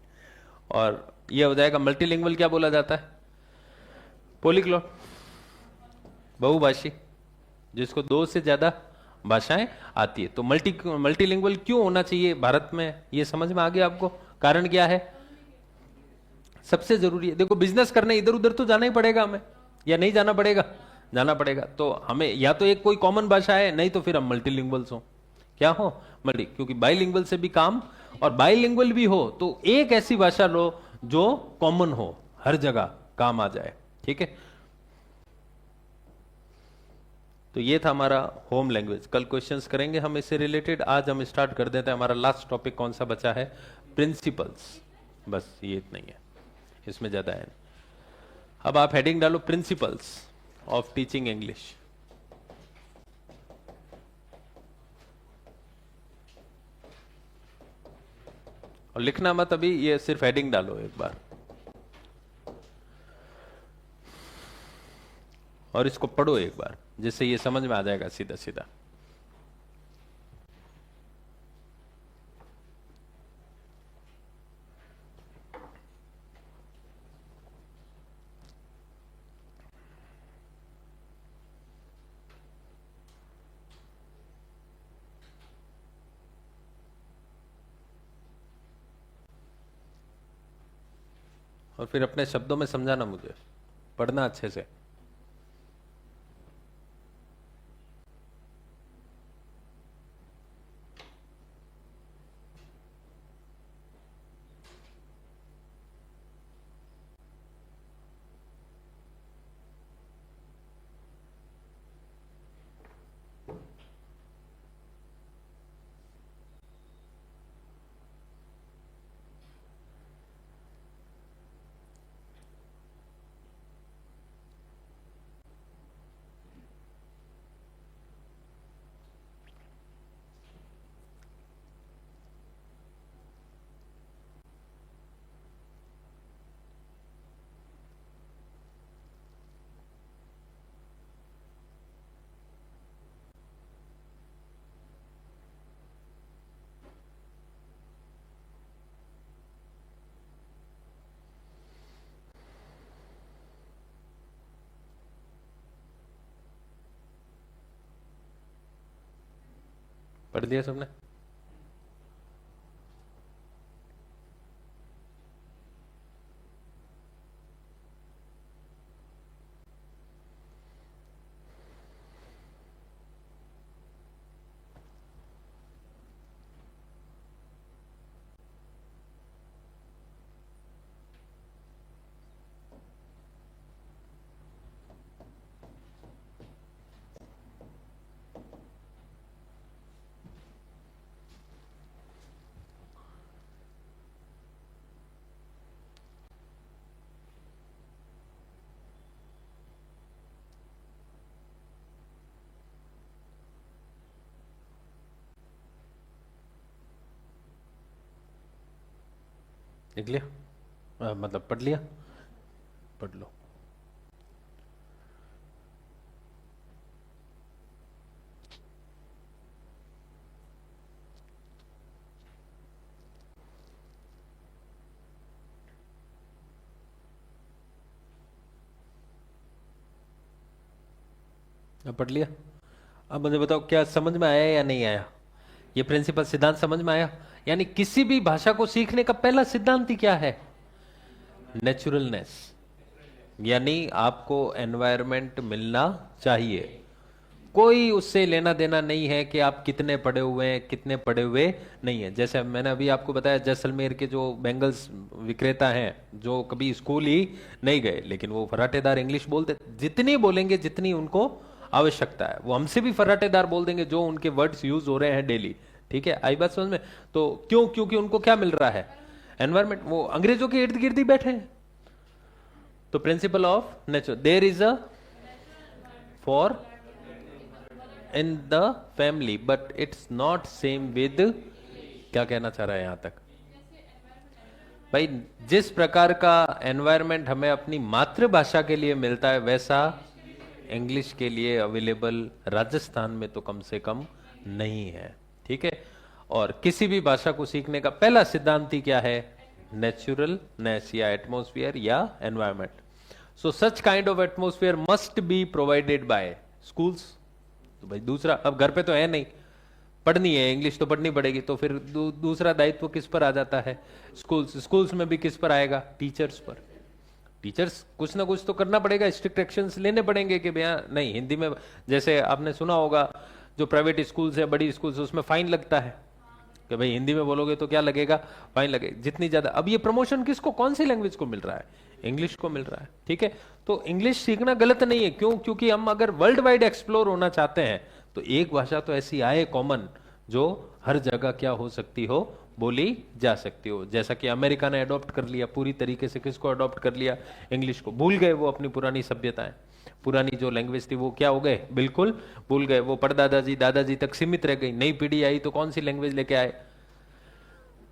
और ये हो जाएगा मल्टीलिंगुअल। क्या बोला जाता है? पोलीग्लॉट, बहुभाषी, जिसको दो से ज्यादा भाषाएं आती है। तो मल्टीलिंगुअल क्यों होना चाहिए भारत में, ये समझ में आ गया आपको? कारण क्या है? सबसे जरूरी है, देखो बिजनेस करने इधर उधर तो जाना ही पड़ेगा हमें, या नहीं जाना पड़ेगा? जाना पड़ेगा। तो हमें या तो एक कोई कॉमन भाषा है, नहीं तो फिर हम मल्टीलिंगुअल्स हो। क्या हो? मल्टी, क्योंकि बाइलिंगुअल से भी काम, और बाइलिंगुअल भी हो तो एक ऐसी भाषा लो जो कॉमन हो, हर जगह काम आ जाए। ठीक है, तो ये था हमारा होम लैंग्वेज। कल क्वेश्चंस करेंगे हम इससे रिलेटेड। आज हम स्टार्ट कर देते हैं। हमारा लास्ट टॉपिक कौन सा बचा है? प्रिंसिपल्स। बस ये इतना ही है, इसमें ज्यादा है नहीं। अब आप हेडिंग डालो प्रिंसिपल्स ऑफ टीचिंग इंग्लिश। और लिखना मत अभी, ये सिर्फ हेडिंग डालो एक बार, और इसको पढ़ो एक बार, जिससे ये समझ में आ जाएगा सीधा सीधा। और फिर अपने शब्दों में समझाना मुझे, पढ़ना अच्छे से। पढ़ दिया सबने? लिख लिया? मतलब पढ़ लिया? पढ़ लो। पढ़ लिया? अब मुझे बताओ, क्या समझ में आया या नहीं आया? ये प्रिंसिपल सिद्धांत समझ में आया? यानी किसी भी भाषा को सीखने का पहला सिद्धांत ही क्या है? नेचुरलनेस। यानी आपको एनवायरनमेंट मिलना चाहिए, कोई उससे लेना देना नहीं है कि आप कितने पढ़े हुए हैं कितने पढ़े हुए नहीं है। जैसे मैंने अभी आपको बताया, जैसलमेर के जो बैंगल्स विक्रेता हैं जो कभी स्कूल ही नहीं गए, लेकिन वो फर्राटेदार इंग्लिश बोलते, जितनी बोलेंगे जितनी उनको आवश्यकता है, वो हमसे भी फर्राटेदार बोल देंगे जो उनके वर्ड्स यूज हो रहे हैं डेली। ठीक है, आई बात समझ में? तो क्यों? क्योंकि उनको क्या मिल रहा है? एनवायरमेंट। वो अंग्रेजों के इर्द गिर्द ही बैठे हैं। तो principle of nature, there is a for in the family but it's not same with. क्या कहना चाह रहा है यहां तक? भाई, जिस प्रकार का एनवायरनमेंट हमें अपनी मातृभाषा के लिए मिलता है, वैसा इंग्लिश के लिए अवेलेबल राजस्थान में तो कम से कम नहीं है। ठीक है, और किसी भी भाषा को सीखने का पहला सिद्धांत ही क्या है? नेचुरलनेस या एटमोस्फियर या environment. So such kind of atmosphere must be provided by schools. तो भाई दूसरा, अब घर पे तो है नहीं, पढ़नी है इंग्लिश तो पढ़नी पड़ेगी, तो फिर दूसरा दायित्व किस पर आ जाता है? स्कूल्स। स्कूल्स में भी किस पर आएगा? टीचर्स पर। टीचर्स कुछ ना कुछ तो करना पड़ेगा, स्ट्रिक्ट एक्शंस लेने पड़ेंगे कि भैया नहीं हिंदी में। जैसे आपने सुना होगा, जो प्राइवेट स्कूल्स है, बड़ी स्कूल्स, उसमें फाइन लगता है कि भाई हिंदी में बोलोगे तो क्या लगेगा? फाइन लगेगा। जितनी ज्यादा, अब ये प्रमोशन किसको, कौन सी लैंग्वेज को मिल रहा है? इंग्लिश को मिल रहा है। ठीक है, तो इंग्लिश सीखना गलत नहीं है। क्यों? क्योंकि हम अगर वर्ल्ड वाइड एक्सप्लोर होना चाहते हैं तो एक भाषा तो ऐसी आए कॉमन, जो हर जगह क्या हो सकती हो, बोली जा सकती हो। जैसा कि अमेरिका ने अडॉप्ट कर लिया पूरी तरीके से। किसको अडॉप्ट कर लिया? इंग्लिश को। भूल गए वो अपनी पुरानी सभ्यताएं, पुरानी जो लैंग्वेज थी वो क्या हो गए? बिल्कुल भूल गए। वो परदादाजी दादाजी तक सीमित रह गई। नई पीढ़ी आई तो कौन सी लैंग्वेज लेके आए?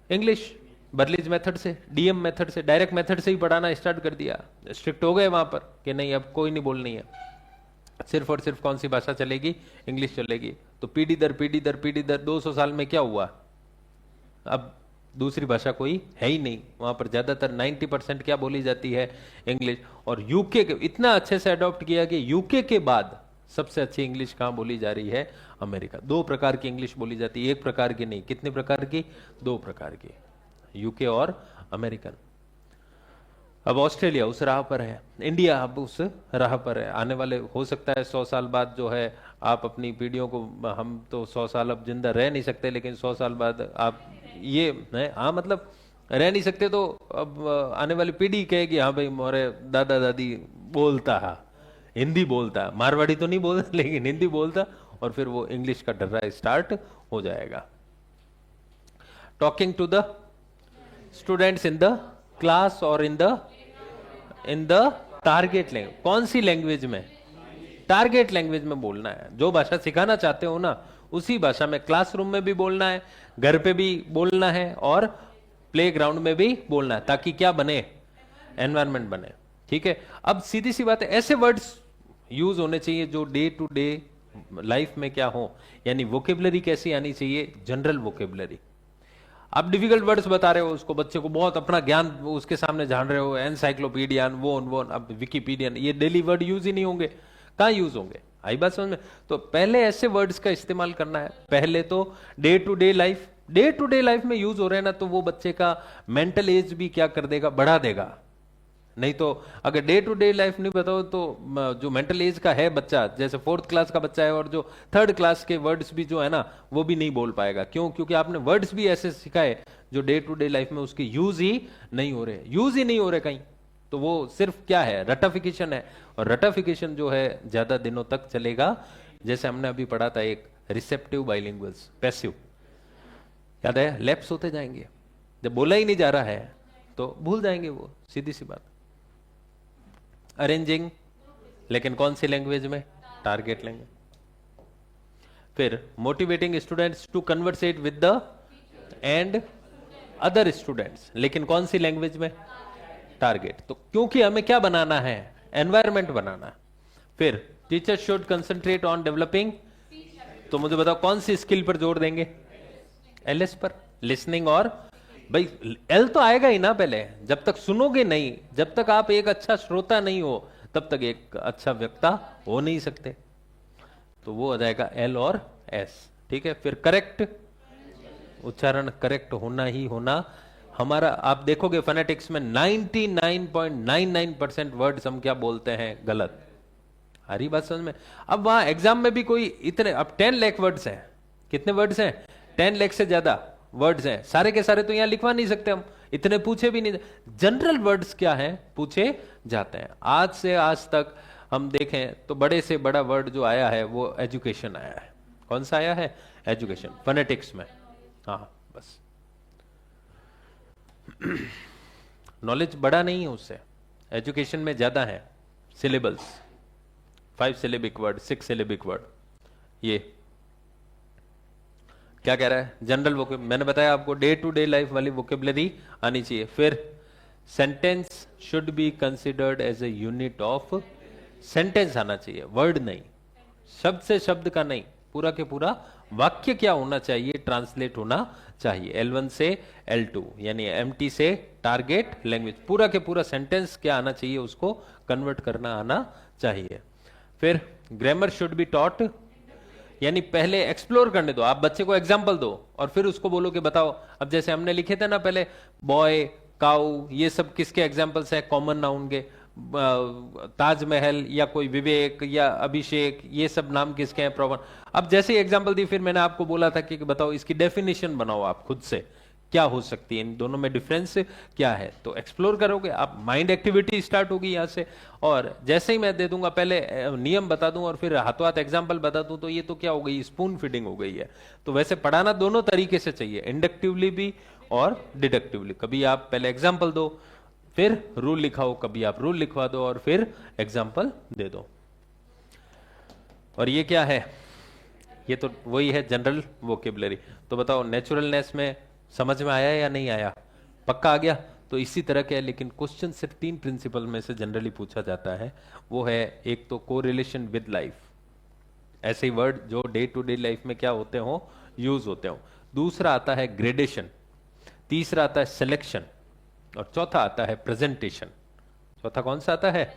इंग्लिश। बर्लिज मेथड से, डीएम मेथड से, डायरेक्ट मेथड से ही पढ़ाना स्टार्ट कर दिया। स्ट्रिक्ट हो गए वहां पर कि नहीं अब कोई नहीं बोलनी है, सिर्फ और सिर्फ कौन सी भाषा चलेगी? इंग्लिश चलेगी। तो पीढ़ी दर पीढ़ी दर पीढ़ी दर 200 साल में क्या हुआ? अब दूसरी भाषा कोई है ही नहीं वहां पर। ज्यादातर 90% क्या बोली जाती है? इंग्लिश। और यूके के इतना अच्छे से अडॉप्ट किया कि यूके के बाद सबसे अच्छी इंग्लिश कहां बोली जा रही है? अमेरिका। 2 प्रकार की इंग्लिश बोली जाती है, एक प्रकार की नहीं। कितने प्रकार की? 2 प्रकार की, यूके और अमेरिकन। अब ऑस्ट्रेलिया उस राह पर है, इंडिया अब उस राह पर है। आने वाले हो सकता है 100 साल बाद जो है, आप अपनी पीढ़ियों को, हम तो 100 साल अब जिंदा रह नहीं सकते, लेकिन 100 साल बाद आप ये है, हाँ मतलब रह नहीं सकते, तो अब आने वाली पीढ़ी कहेगी हाँ भाई मोरे दादा दादी बोलता है, हिंदी बोलता है, मारवाड़ी तो नहीं बोलता लेकिन हिंदी बोलता, और फिर वो इंग्लिश का डर्रा स्टार्ट हो जाएगा। Talking to the students in the class और इन द टारगेट लैंग्वेज। कौन सी लैंग्वेज में? टारगेट लैंग्वेज में बोलना है। जो भाषा सिखाना चाहते हो ना, उसी भाषा में क्लासरूम में भी बोलना है, घर पे भी बोलना है, और प्लेग्राउंड में भी बोलना है, ताकि क्या बने? एनवायरनमेंट बने। ठीक है, अब सीधी सी बात है, ऐसे वर्ड्स यूज होने चाहिए जो डे टू डे लाइफ में क्या हो, यानी वोकेबलरी कैसी आनी चाहिए? General vocabulary. आप डिफिकल्ट वर्ड्स बता रहे हो उसको, बच्चे को बहुत अपना ज्ञान उसके सामने झाड़ रहे हो, एनसाइक्लोपीडियन, वो अब विकीपीडियन, ये डेली वर्ड यूज ही नहीं होंगे। कहाँ यूज होंगे? आई बात समझ में? तो पहले ऐसे वर्ड्स का इस्तेमाल करना है। पहले तो डे टू डे लाइफ में यूज हो रहे हैं ना, तो वो बच्चे का मेंटल एज भी क्या कर देगा, बढ़ा देगा। नहीं तो अगर डे टू डे लाइफ नहीं बताओ तो जो मेंटल एज का है बच्चा, जैसे 4th क्लास का बच्चा है और जो 3rd क्लास के वर्ड्स भी जो है ना वो भी नहीं बोल पाएगा। क्यों? क्योंकि आपने वर्ड्स भी ऐसे सिखाए जो डे टू डे लाइफ में उसके यूज ही नहीं हो रहे कहीं। तो वो सिर्फ क्या है, रटाफिकेशन है। और रटाफिकेशन जो है ज्यादा दिनों तक चलेगा। जैसे हमने अभी पढ़ा था एक रिसेप्टिव बाइलिंगुअल्स, पैसिव, याद है? लैप्स होते जाएंगे, जब बोला ही नहीं जा रहा है तो भूल जाएंगे वो, सीधी सी बात। अरेंजिंग, लेकिन कौन सी लैंग्वेज में? Target language. फिर motivating students to conversate with the and other students, लेकिन कौन सी लैंग्वेज में? टारगेट। तो क्योंकि हमें क्या बनाना है, एनवायरमेंट बनाना है। फिर teacher should concentrate on developing, तो मुझे बताओ कौन सी स्किल पर जोर देंगे? एलएस पर, लिसनिंग। और भाई एल तो आएगा ही ना पहले, जब तक सुनोगे नहीं, जब तक आप एक अच्छा श्रोता नहीं हो तब तक एक अच्छा वक्ता हो नहीं सकते। तो वो आ जाएगा एल और एस, ठीक है। फिर करेक्ट, उच्चारण करेक्ट होना ही होना हमारा। आप देखोगे फोनेटिक्स में 99.99% वर्ड्स हम क्या बोलते हैं, गलत। हरी बात समझ में? अब वहां एग्जाम में भी कोई इतने, अब 10 लाख वर्ड्स हैं। कितने वर्ड्स हैं? 10 लाख से ज्यादा वर्ड्स हैं। सारे के सारे तो यहां लिखवा नहीं सकते हम, इतने पूछे भी नहीं। जनरल वर्ड्स क्या हैं, पूछे जाते हैं। आज से आज तक हम देखें तो बड़े से बड़ा वर्ड जो आया है वो एजुकेशन आया है। कौन सा आया है? एजुकेशन, फोनेटिक्स में। हाँ बस नॉलेज बड़ा नहीं है उससे, एजुकेशन में ज्यादा है। Syllables, 5 syllabic word, 6 syllabic word. ये क्या कह रहा है? जनरल वोकेब, मैंने बताया आपको डे टू डे लाइफ वाली वोकेबलरी आनी चाहिए। फिर sentence should be considered as a unit of, sentence आना चाहिए, वर्ड नहीं, शब्द से शब्द का नहीं, पूरा के पूरा वाक्य क्या होना चाहिए, ट्रांसलेट होना चाहिए। L1 से L2 यानी MT से टारगेट लैंग्वेज, पूरा के पूरा सेंटेंस क्या आना चाहिए, उसको कन्वर्ट करना आना चाहिए। फिर ग्रामर शुड बी टॉट, यानी पहले एक्सप्लोर करने दो, आप बच्चे को एग्जाम्पल दो और फिर उसको बोलो कि बताओ। अब जैसे हमने लिखे थे ना पहले, बॉय, काउ, ये सब किसके एग्जाम्पल्स हैं? कॉमन नाउन के। ताजमहल या कोई विवेक या अभिषेक, ये सब नाम किसके हैं? प्रॉपर। अब जैसे एग्जाम्पल दी, फिर मैंने आपको बोला था कि बताओ इसकी डेफिनेशन बनाओ आप खुद से, क्या हो सकती है, इन दोनों में डिफरेंस क्या है। तो एक्सप्लोर करोगे आप, माइंड एक्टिविटी स्टार्ट होगी यहां से। और जैसे ही मैं दे दूंगा, पहले नियम बता दूं और फिर हाथों हाथ एग्जाम्पल बता दूं, तो ये तो क्या हो गई, स्पून फीडिंग हो गई है। तो वैसे पढ़ाना दोनों तरीके से चाहिए, इंडक्टिवली भी और डिडक्टिवली। कभी आप पहले एग्जाम्पल दो, फिर रूल लिखाओ, कभी आप रूल लिखवा दो और फिर एग्जाम्पल दे दो। और ये क्या है? ये तो वही है जनरल वोकेबलरी। तो बताओ नेचुरलनेस में समझ में आया या नहीं आया? पक्का आ गया? तो इसी तरह के है, लेकिन क्वेश्चन सिर्फ 3 प्रिंसिपल में से जनरली पूछा जाता है। वो है, एक तो कोरिलेशन विद लाइफ, ऐसे ही वर्ड जो डे टू डे लाइफ में क्या होते हो, यूज होते हो। दूसरा आता है ग्रेडेशन, तीसरा आता है सिलेक्शन, और चौथा आता है प्रेजेंटेशन। चौथा कौन सा आता है?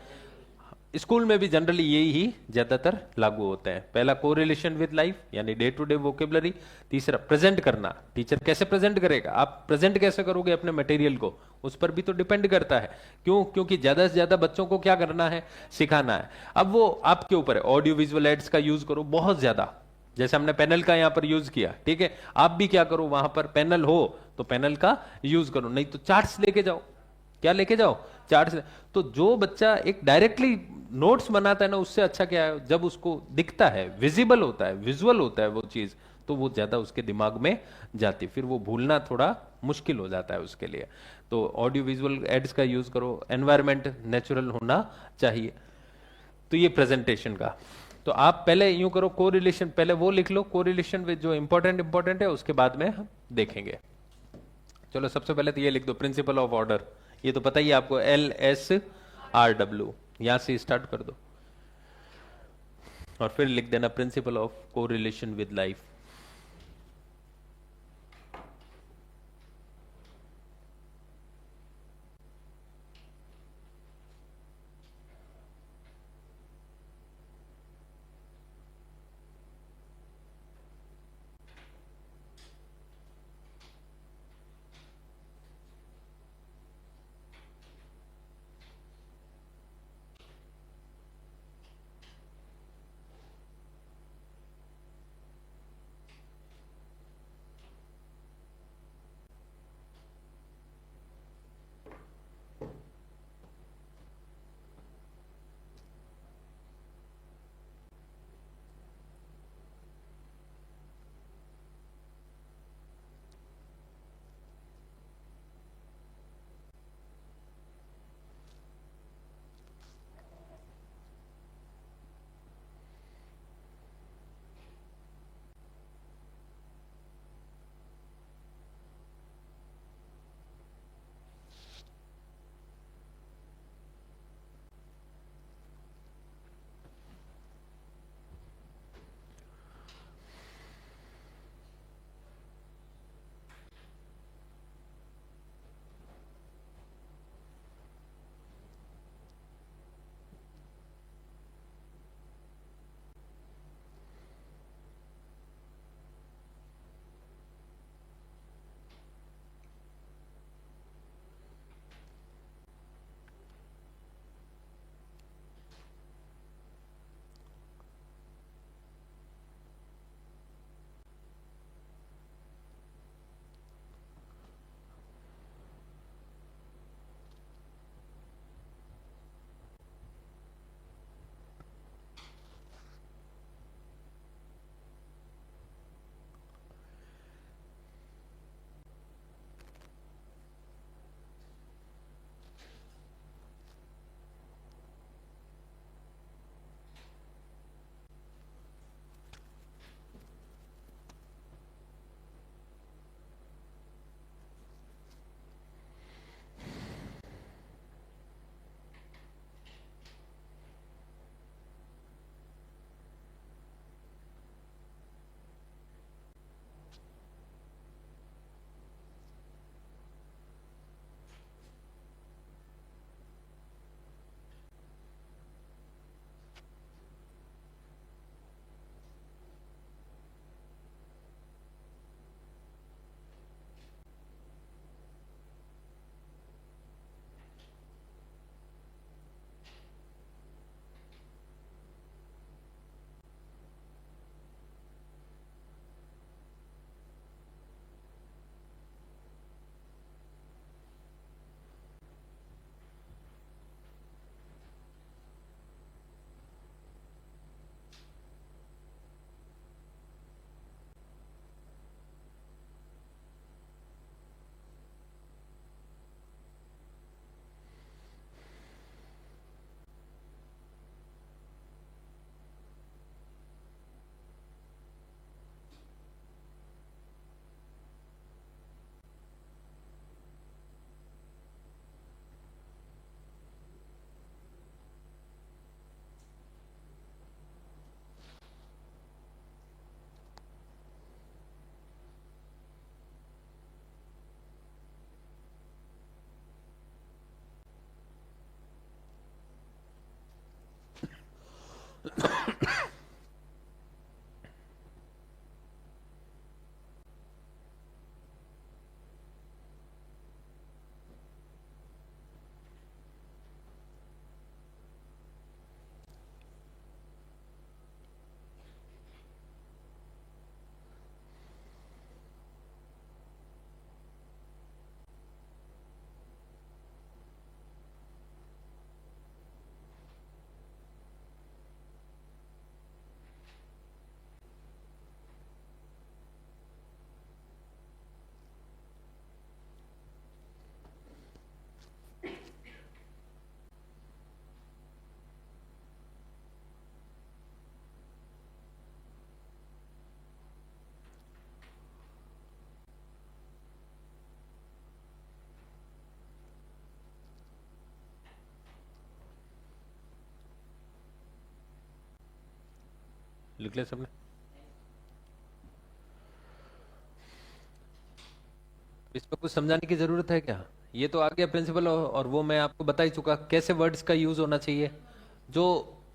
स्कूल में भी जनरली यही ही ज्यादातर लागू होते हैं। पहला कोरिलेशन विद लाइफ यानी डे टू डे वोकेबलरी, तीसरा प्रेजेंट करना, टीचर कैसे प्रेजेंट करेगा, आप प्रेजेंट कैसे करोगे अपने मटेरियल को, उस पर भी तो डिपेंड करता है। क्यों? क्योंकि ज्यादा से ज्यादा बच्चों को क्या करना है, सिखाना है। अब वो आपके ऊपर है। ऑडियो विजुअल एड्स का यूज करो बहुत ज्यादा, जैसे हमने पैनल का यहां पर यूज किया, ठीक है। आप भी क्या करो, वहां पर पैनल हो तो पैनल का यूज करो, नहीं तो चार्ट्स लेके जाओ। क्या लेके जाओ? चार्ट्स। तो जो बच्चा एक डायरेक्टली नोट्स बनाता है ना, उससे अच्छा क्या है, जब उसको दिखता है, विजिबल होता है, विजुअल होता है वो चीज, तो वो ज्यादा उसके दिमाग में जाती, फिर वो भूलना थोड़ा मुश्किल हो जाता है उसके लिए। तो ऑडियो विजुअल एड्स का यूज करो, एनवायरमेंट नेचुरल होना चाहिए। तो ये प्रेजेंटेशन का। तो आप पहले यूं करो, कोरिलेशन पहले वो लिख लो, कोरिलेशन विद जो इंपॉर्टेंट है, उसके बाद में हम देखेंगे। चलो सबसे पहले तो ये लिख दो, प्रिंसिपल ऑफ ऑर्डर। ये तो पता ही है आपको, LSRW, यहां से स्टार्ट कर दो और फिर लिख देना principle of correlation with life. लिख लिया सबने? इसमें कुछ समझाने की जरूरत है क्या? ये तो आ गया प्रिंसिपल, और वो मैं आपको बता ही चुका कैसे वर्ड्स का यूज होना चाहिए। जो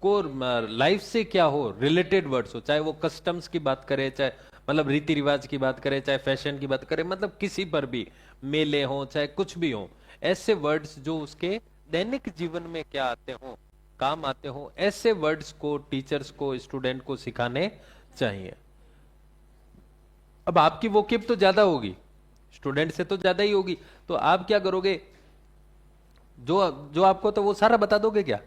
कोर लाइफ से क्या हो, रिलेटेड वर्ड्स हो, चाहे वो कस्टम्स की बात करे, चाहे मतलब रीति रिवाज की बात करे, चाहे फैशन की बात करे, मतलब किसी पर भी, मेले हो चाहे कुछ भी हो, ऐसे वर्ड्स जो उसके दैनिक जीवन में क्या आते हो, काम आते हो, ऐसे वर्ड्स को टीचर्स को, स्टूडेंट को सिखाने चाहिए। अब आपकी वोकेब तो ज्यादा होगी, स्टूडेंट से तो ज्यादा ही होगी, तो आप क्या करोगे, जो जो आपको तो वो सारा बता दोगे क्या?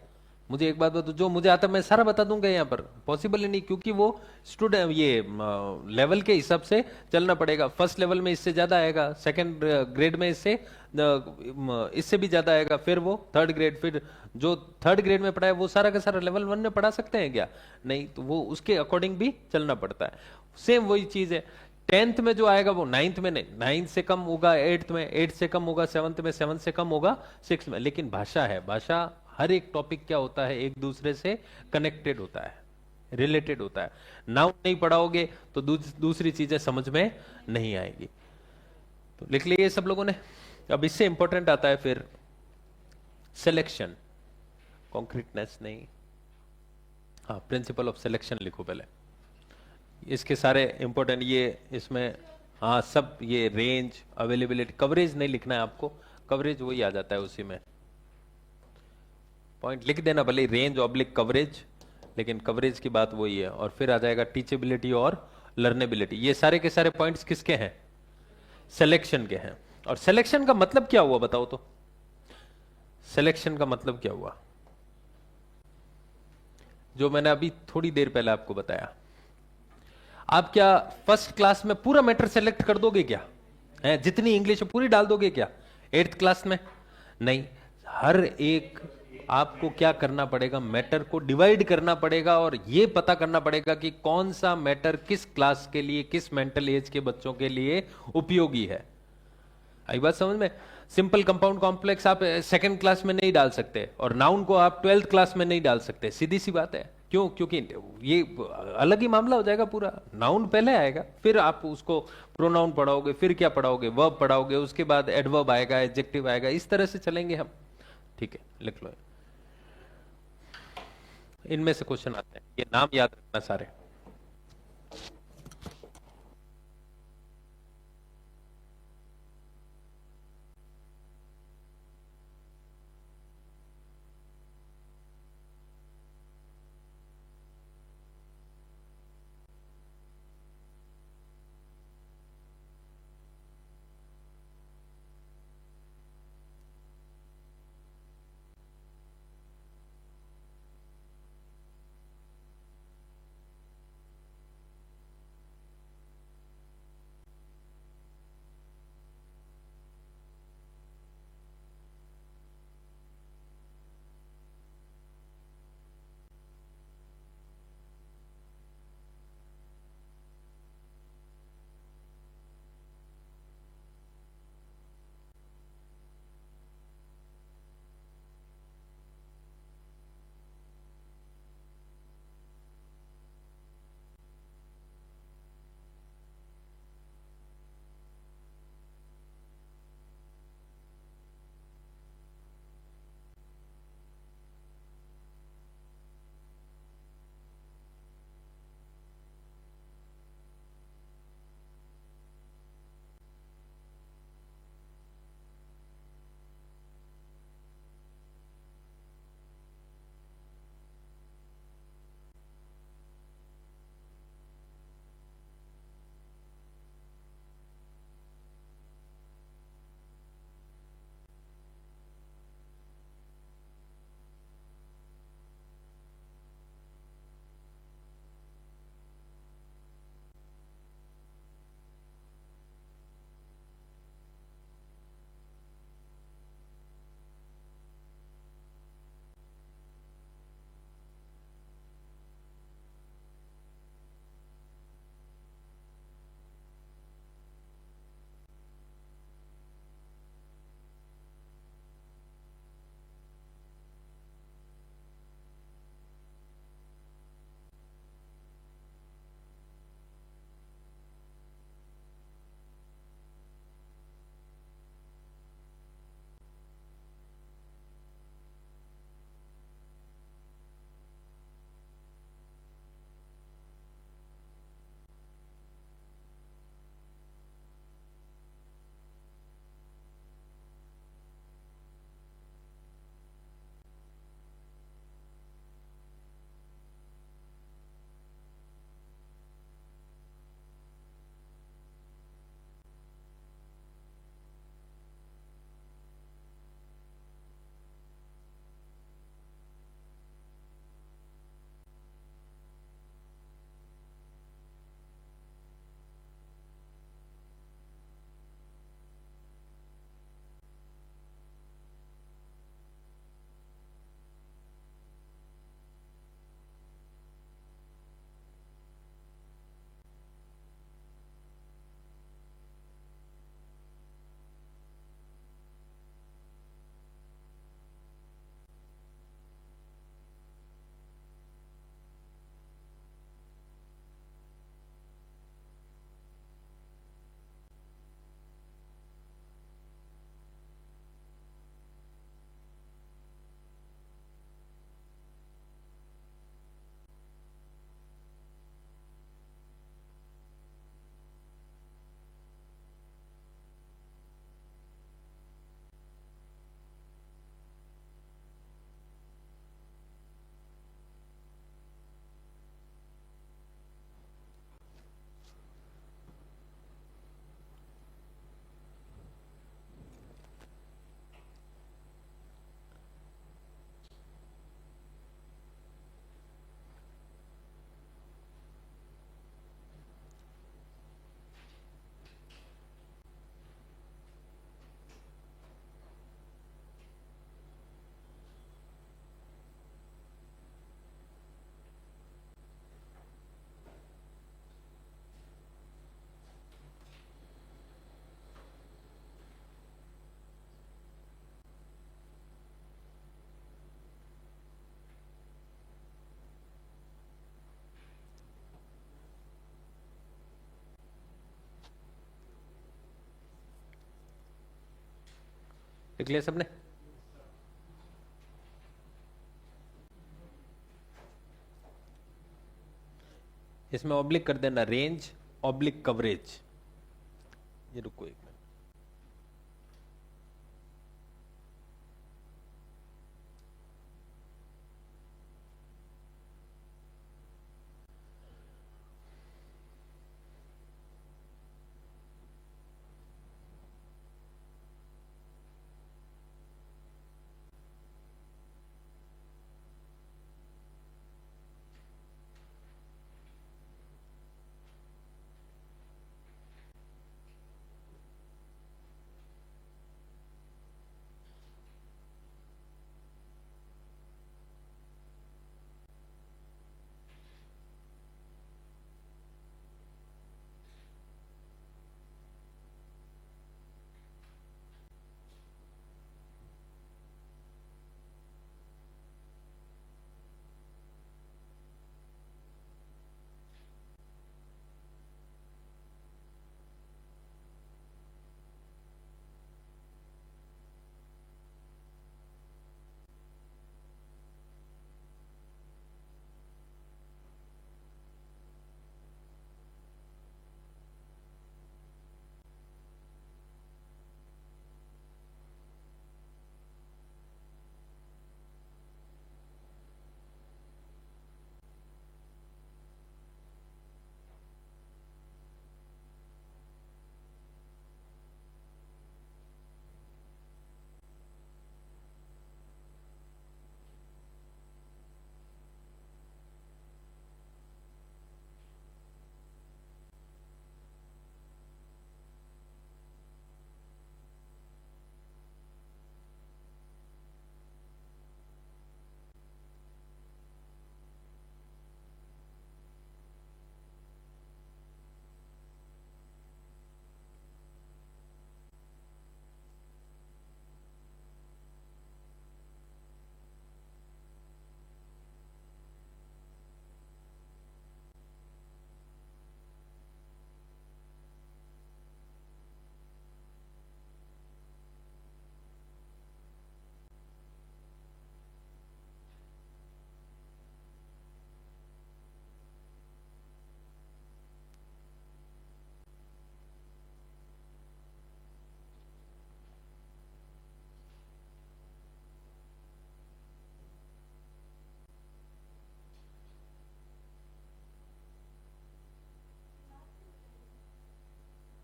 मुझे एक बात बताओ, जो मुझे आता मैं सारा बता दूंगा यहाँ पर? पॉसिबल ही नहीं, क्योंकि वो स्टूडेंट ये लेवल के हिसाब से चलना पड़ेगा। फर्स्ट लेवल में इससे ज्यादा आएगा, सेकंड ग्रेड में इससे भी ज्यादा आएगा, फिर वो थर्ड ग्रेड, फिर जो थर्ड ग्रेड में पढ़ा है वो सारा का सारा लेवल वन में पढ़ा सकते हैं क्या? नहीं, तो वो उसके अकॉर्डिंग भी चलना पड़ता है। सेम वही चीज है, टेंथ में जो आएगा वो नाइन्थ में नहीं, नाइन्थ से कम होगा एट्थ में, एट्थ से कम होगा सेवंथ में, सेवंथ से कम होगा सिक्स में। लेकिन भाषा है, भाषा हर एक टॉपिक क्या होता है, एक दूसरे से कनेक्टेड होता है, रिलेटेड होता है। नाउन नहीं पढ़ाओगे तो दूसरी चीजें समझ में नहीं आएगी। तो लिख लिए सब लोगों ने? अब इससे इंपॉर्टेंट आता है फिर सिलेक्शन, कॉन्क्रीटनेस नहीं, हाँ प्रिंसिपल ऑफ सिलेक्शन लिखो पहले। इसके सारे इंपॉर्टेंट ये इसमें, हाँ सब ये रेंज, अवेलेबिलिटी, कवरेज नहीं लिखना है आपको, कवरेज वही आ जाता है उसी में। पॉइंट लिख देना भले रेंज ऑब्लिक कवरेज, लेकिन कवरेज की बात वही है। और फिर आ जाएगा टीचेबिलिटी और लर्नेबिलिटी। ये सारे के सारे पॉइंट्स किसके हैं? सिलेक्शन के हैं। और सिलेक्शन का मतलब क्या हुआ बताओ तो? सिलेक्शन का मतलब क्या हुआ, जो मैंने अभी थोड़ी देर पहले आपको बताया। आप क्या फर्स्ट क्लास में पूरा मैटर सेलेक्ट कर दोगे क्या? है जितनी इंग्लिश है पूरी डाल दोगे क्या एट्थ क्लास में? नहीं, हर एक आपको क्या करना पड़ेगा, मैटर को डिवाइड करना पड़ेगा, और ये पता करना पड़ेगा कि कौन सा मैटर किस क्लास के लिए, किस मेंटल एज के बच्चों के लिए उपयोगी है। आई बात समझ में? सिंपल कंपाउंड कॉम्प्लेक्स आप सेकंड क्लास में नहीं डाल सकते, और नाउन को आप ट्वेल्थ क्लास में नहीं डाल सकते, सीधी सी बात है। क्यों? क्योंकि ये अलग ही मामला हो जाएगा पूरा। नाउन पहले आएगा, फिर आप उसको प्रोनाउन पढ़ाओगे, फिर क्या पढ़ाओगे, वर्ब पढ़ाओगे, उसके बाद एडवर्ब आएगा, एडजेक्टिव आएगा, इस तरह से चलेंगे हम। ठीक है, लिख लो। इनमें से क्वेश्चन आते हैं, ये नाम याद रखना सारे। लिख लिया सबने? इसमें ऑब्लिक कर देना, रेंज ऑब्लिक कवरेज। ये रुको एक मिनट।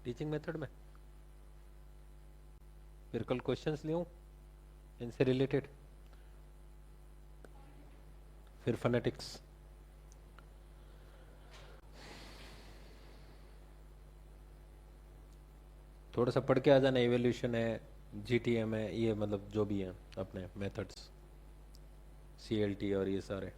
टीचिंग मेथड में फिर कल क्वेश्चंस ले आऊं इनसे रिलेटेड, फिर फोनेटिक्स। थोड़ा सा पढ़ के आ जाना, इवोल्यूशन है, जीटीएम है, ये मतलब जो भी है अपने मेथड्स, सीएलटी और ये सारे।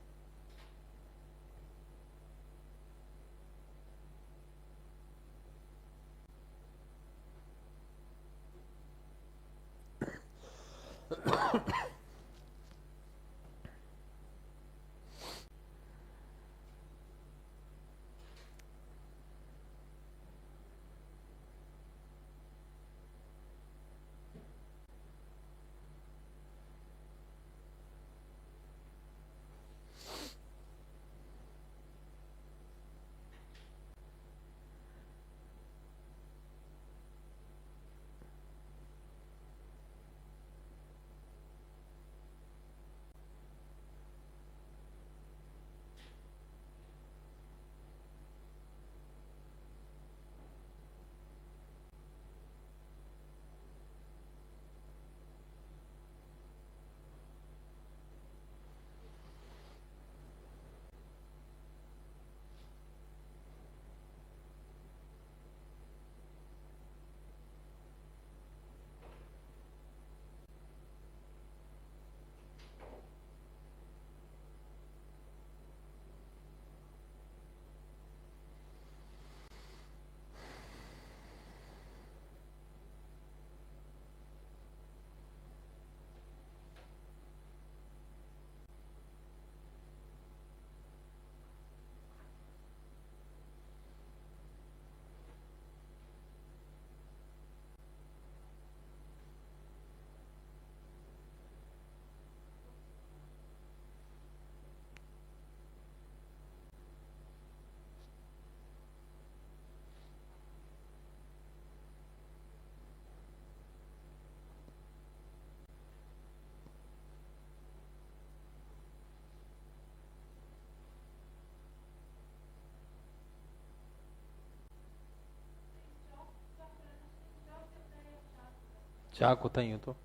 चाक होता ही हो तो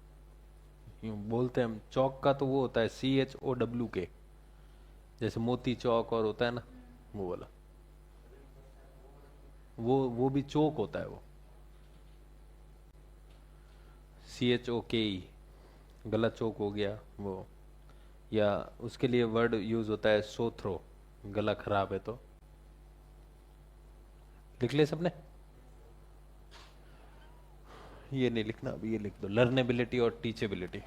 यूं बोलते हैं हम। चौक का तो वो होता है CHOWK, जैसे मोती चौक और होता है ना, वो वाला। वो भी चौक होता है वो, CHOKE। गला चौक हो गया वो। या उसके लिए वर्ड यूज होता है सोथ्रो, गला खराब है तो। लिख ले सबने? ये नहीं लिखना अभी, ये लिख दो, लर्नेबिलिटी और टीचेबिलिटी।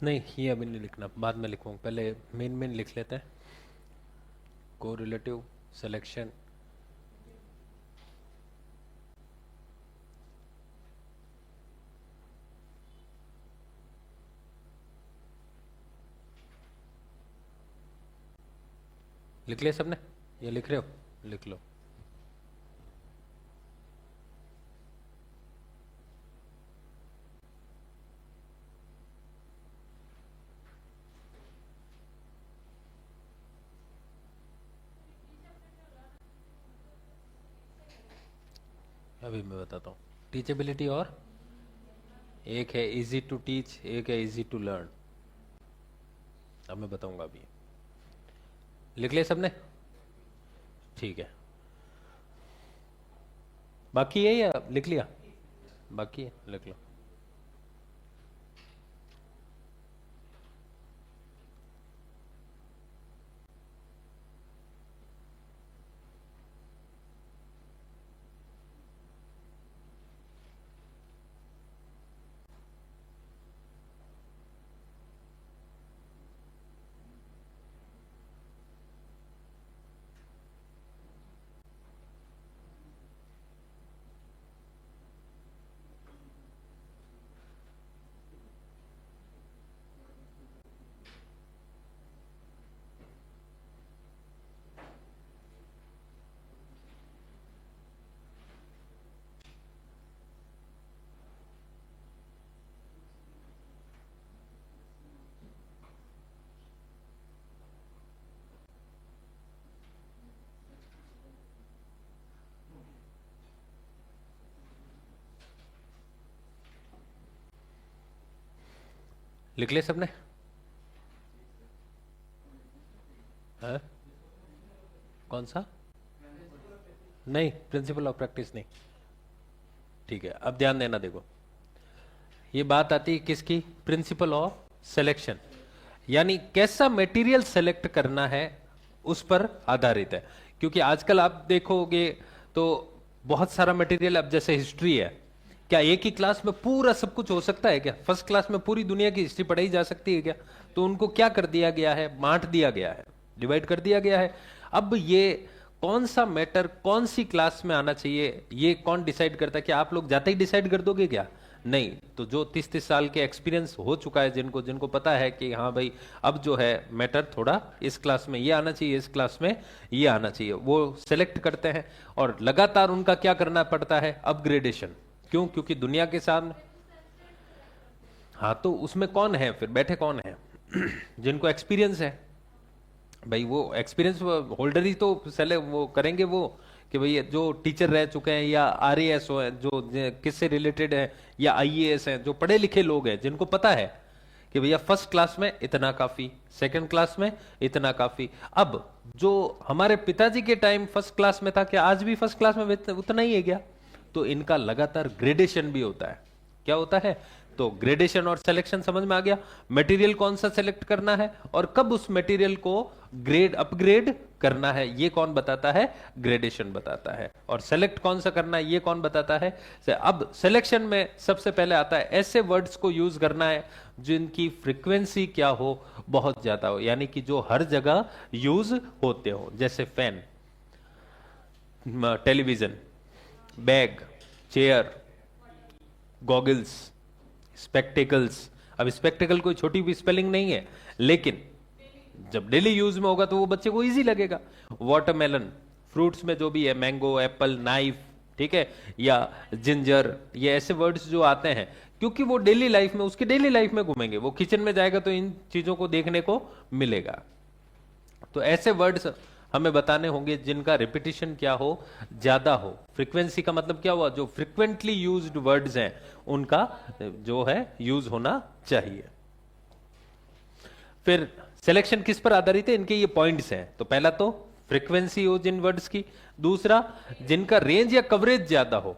नहीं, ये अभी नहीं लिखना, बाद में लिखूंगा, पहले मेन मेन लिख लेते हैं। कोरिलेटिव, सिलेक्शन, लिख लिया सबने? ये लिख रहे हो? लिख लो। अभी मैं बताता हूँ। टीचेबिलिटी और एक है इजी टू टीच, एक है इजी टू लर्न। अब मैं बताऊंगा अभी। लिख लिया सबने? ठीक है, बाकी है या लिख लिया? बाकी है, लिख लो। लिख ले सबने? है? कौन सा? नहीं, प्रिंसिपल ऑफ प्रैक्टिस नहीं। ठीक है, अब ध्यान देना, देखो ये बात आती है किसकी? प्रिंसिपल ऑफ सिलेक्शन, यानी कैसा मटेरियल सेलेक्ट करना है उस पर आधारित है। क्योंकि आजकल आप देखोगे तो बहुत सारा मटेरियल, अब जैसे हिस्ट्री है, क्या एक ही क्लास में पूरा सब कुछ हो सकता है क्या? फर्स्ट क्लास में पूरी दुनिया की हिस्ट्री पढ़ाई जा सकती है क्या? तो उनको क्या कर दिया गया है? बांट दिया गया है, डिवाइड कर दिया गया है। अब ये कौन सा मैटर कौन सी क्लास में आना चाहिए, ये कौन डिसाइड करता है? क्या आप लोग जाते ही डिसाइड कर दोगे क्या? नहीं। तो जो 30-30 साल के एक्सपीरियंस हो चुका है, जिनको जिनको पता है कि हाँ भाई अब जो है मैटर थोड़ा इस क्लास में ये आना चाहिए, इस क्लास में ये आना चाहिए, वो सेलेक्ट करते हैं। और लगातार उनका क्या करना पड़ता है? अपग्रेडेशन। क्यों? क्योंकि दुनिया के सामने, हाँ, तो उसमें कौन है फिर बैठे? कौन है? जिनको एक्सपीरियंस है भाई, वो एक्सपीरियंस होल्डर ही तो वो करेंगे, वो कि भाई जो टीचर रह चुके हैं या आरएएस हो, जो किससे रिलेटेड है, या आईएएस हैं, जो पढ़े लिखे लोग हैं, जिनको पता है कि भैया फर्स्ट क्लास में इतना काफी, सेकंड क्लास में इतना काफी। अब जो हमारे पिताजी के टाइम फर्स्ट क्लास में था, क्या आज भी फर्स्ट क्लास में उतना ही है क्या? तो इनका लगातार ग्रेडेशन भी होता है। क्या होता है? तो ग्रेडेशन और सिलेक्शन समझ में आ गया। मटेरियल कौन सा सेलेक्ट करना है और कब उस मटेरियल को ग्रेड अपग्रेड करना है, ये कौन बताता है? ग्रेडेशन बताता है। और सेलेक्ट कौन सा करना है, ये कौन बताता है? अब सिलेक्शन में सबसे पहले आता है ऐसे वर्ड्स को यूज करना है जिनकी फ्रीक्वेंसी क्या हो? बहुत ज्यादा हो, यानी कि जो हर जगह यूज होते हो। जैसे fan, television, bag, chair, goggles, spectacles. अब स्पेक्टेकल कोई छोटी भी स्पेलिंग नहीं है, लेकिन जब डेली यूज में होगा तो वो बच्चे को इजी लगेगा। वाटरमेलन, फ्रूट्स में जो भी है, मैंगो, एप्पल, नाइफ, ठीक है, या जिंजर, ये ऐसे वर्ड्स जो आते हैं क्योंकि वो डेली लाइफ में, उसकी डेली लाइफ में घूमेंगे, वो किचन में जाएगा तो इन चीजों को देखने को मिलेगा। तो ऐसे वर्ड्स हमें बताने होंगे जिनका रिपीटिशन क्या हो? ज्यादा हो। फ्रीक्वेंसी का मतलब क्या हुआ? जो फ्रीक्वेंटली यूज्ड वर्ड्स हैं उनका जो है यूज होना चाहिए। फिर सिलेक्शन किस पर आधारित है? इनके ये पॉइंट्स हैं। तो पहला तो फ्रीक्वेंसी हो जिन वर्ड्स की, दूसरा जिनका रेंज या कवरेज ज्यादा हो।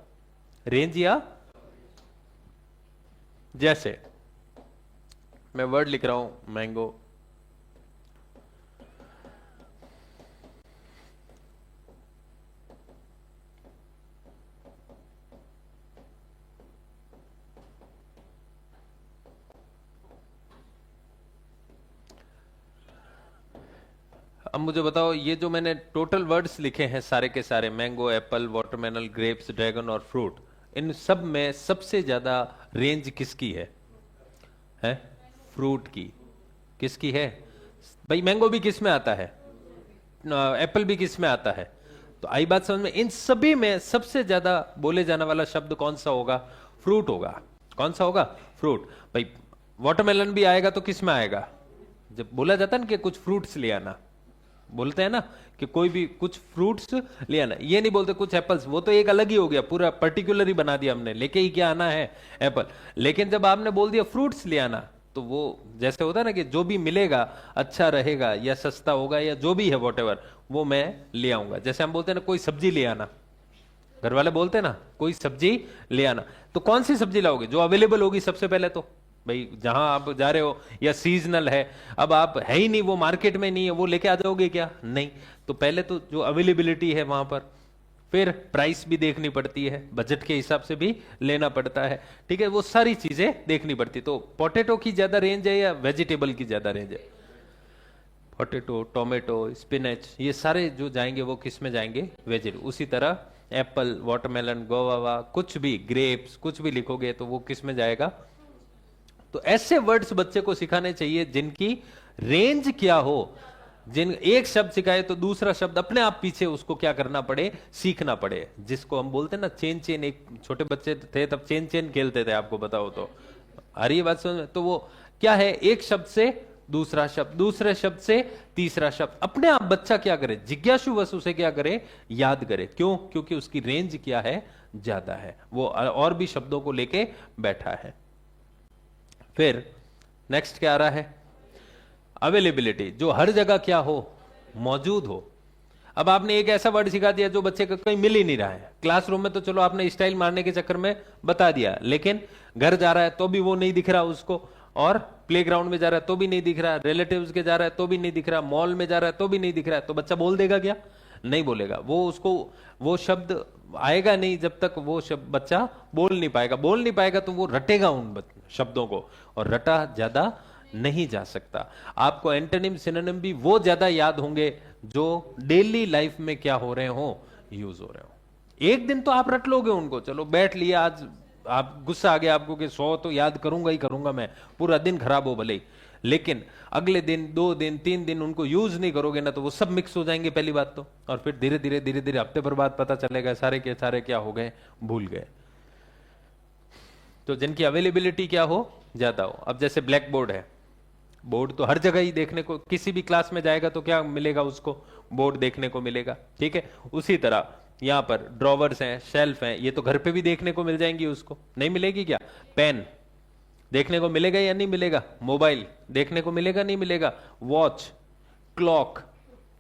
रेंज या, जैसे मैं वर्ड लिख रहा हूं मैंगो, अब मुझे बताओ, ये जो मैंने टोटल वर्ड्स लिखे हैं सारे के सारे, mango, Apple, watermelon, grapes, dragon और फ्रूट, इन सब में सबसे ज्यादा रेंज किसकी है? फ्रूट की। किसकी है भाई? मैंगो भी किस में आता है? एप्पल भी किस में आता है? तो आई बात समझ में? इन सभी में सबसे ज्यादा बोले जाने वाला शब्द कौन सा होगा? फ्रूट होगा। कौन सा होगा? फ्रूट। भाई वाटरमेलन भी आएगा तो किस में आएगा? जब बोला जाता है ना कि कुछ फ्रूट्स ले आना, बोलते हैं ना कि कोई भी कुछ फ्रूट्स ले आना, ये नहीं बोलते कुछ एप्पल्स, वो तो एक अलग ही हो गया, पूरा पर्टिकुलर ही बना दिया हमने, लेके ही क्या आना है? एप्पल। लेकिन जब आपने बोल दिया फ्रूट्स ले आना, तो वो जैसे होता है ना कि जो भी मिलेगा अच्छा रहेगा या सस्ता होगा या जो भी है वॉटेवर, वो मैं ले आऊंगा। जैसे हम बोलते हैं ना कोई सब्जी ले आना, घर वाले बोलते हैं ना कोई सब्जी ले आना, तो कौन सी सब्जी लाओगे? जो अवेलेबल होगी सबसे पहले। तो भाई जहां आप जा रहे हो या सीजनल है, अब आप है ही नहीं, वो मार्केट में नहीं है, वो लेके आ जाओगे क्या? नहीं। तो पहले तो जो अवेलेबिलिटी है वहां पर, फिर प्राइस भी देखनी पड़ती है, बजट के हिसाब से भी लेना पड़ता है, ठीक है, वो सारी चीजें देखनी पड़ती। तो पोटैटो की ज्यादा रेंज है या वेजिटेबल की ज्यादा रेंज है? पोटैटो, टोमेटो, स्पिनच, ये सारे जो जाएंगे वो किस में जाएंगे? वेजिटेबल। उसी तरह एप्पल, वाटरमेलन, गोवावा, कुछ भी, ग्रेप्स, कुछ भी लिखोगे तो वो किस में जाएगा? तो ऐसे वर्ड्स बच्चे को सिखाने चाहिए जिनकी रेंज क्या हो, जिन एक शब्द सिखाए तो दूसरा शब्द अपने आप पीछे उसको क्या करना पड़े? सीखना पड़े। जिसको हम बोलते हैं ना चेन चेन, एक छोटे बच्चे थे तब चेन चेन खेलते थे, आपको बताओ तो। आ रही है बात समझ में? तो वो क्या है, एक शब्द से दूसरा शब्द, दूसरे शब्द से तीसरा शब्द, अपने आप बच्चा क्या करे? जिज्ञासुवश उसे क्या करे? याद करे। क्यों? क्योंकि उसकी रेंज क्या है? ज्यादा है, वो और भी शब्दों को लेके बैठा है। फिर नेक्स्ट क्या आ रहा है? अवेलेबिलिटी, जो हर जगह क्या हो? मौजूद हो। अब आपने एक ऐसा वर्ड सिखा दिया जो बच्चे को कहीं मिल ही नहीं रहा है। क्लासरूम में तो चलो आपने स्टाइल मारने के चक्कर में बता दिया, लेकिन घर जा रहा है तो भी वो नहीं दिख रहा उसको, और प्लेग्राउंड में जा रहा है तो भी नहीं दिख रहा, रिलेटिव्स के जा रहा है तो भी नहीं दिख रहा, मॉल में जा रहा है तो भी नहीं दिख रहा है, तो बच्चा बोल देगा क्या? नहीं बोलेगा। वो उसको वो शब्द आएगा नहीं जब तक वो शब्द बच्चा बोल नहीं पाएगा। बोल नहीं पाएगा तो वो रटेगा उन शब्दों को, और रटा ज्यादा नहीं जा सकता। आपको एंटोनिम सिनोनिम भी वो ज्यादा याद होंगे जो डेली लाइफ में क्या हो रहे हो? यूज हो रहे हो। एक दिन तो आप रट लोगे उनको, चलो बैठ लिया, आज आप गुस्सा आ गया आपको कि 100 तो याद करूंगा ही करूंगा मैं, पूरा दिन खराब हो भले ही, लेकिन अगले दिन, 2 दिन, 3 दिन उनको यूज नहीं करोगे ना तो वो सब मिक्स हो जाएंगे पहली बात तो, और फिर धीरे धीरे धीरे धीरे हफ्ते भर बाद पता चलेगा सारे के सारे क्या हो गए? भूल गए। तो जिनकी अवेलेबिलिटी क्या हो? ज्यादा हो। अब जैसे ब्लैक बोर्ड है, बोर्ड तो हर जगह ही देखने को, किसी भी क्लास में जाएगा तो क्या मिलेगा उसको? बोर्ड देखने को मिलेगा, ठीक है। उसी तरह यहां पर ड्रॉवर्स हैं, शेल्फ हैं, ये तो घर पे भी देखने को मिल जाएंगी उसको, नहीं मिलेगी क्या? पेन देखने को मिलेगा या नहीं मिलेगा? मोबाइल देखने को मिलेगा नहीं मिलेगा? वॉच, क्लॉक,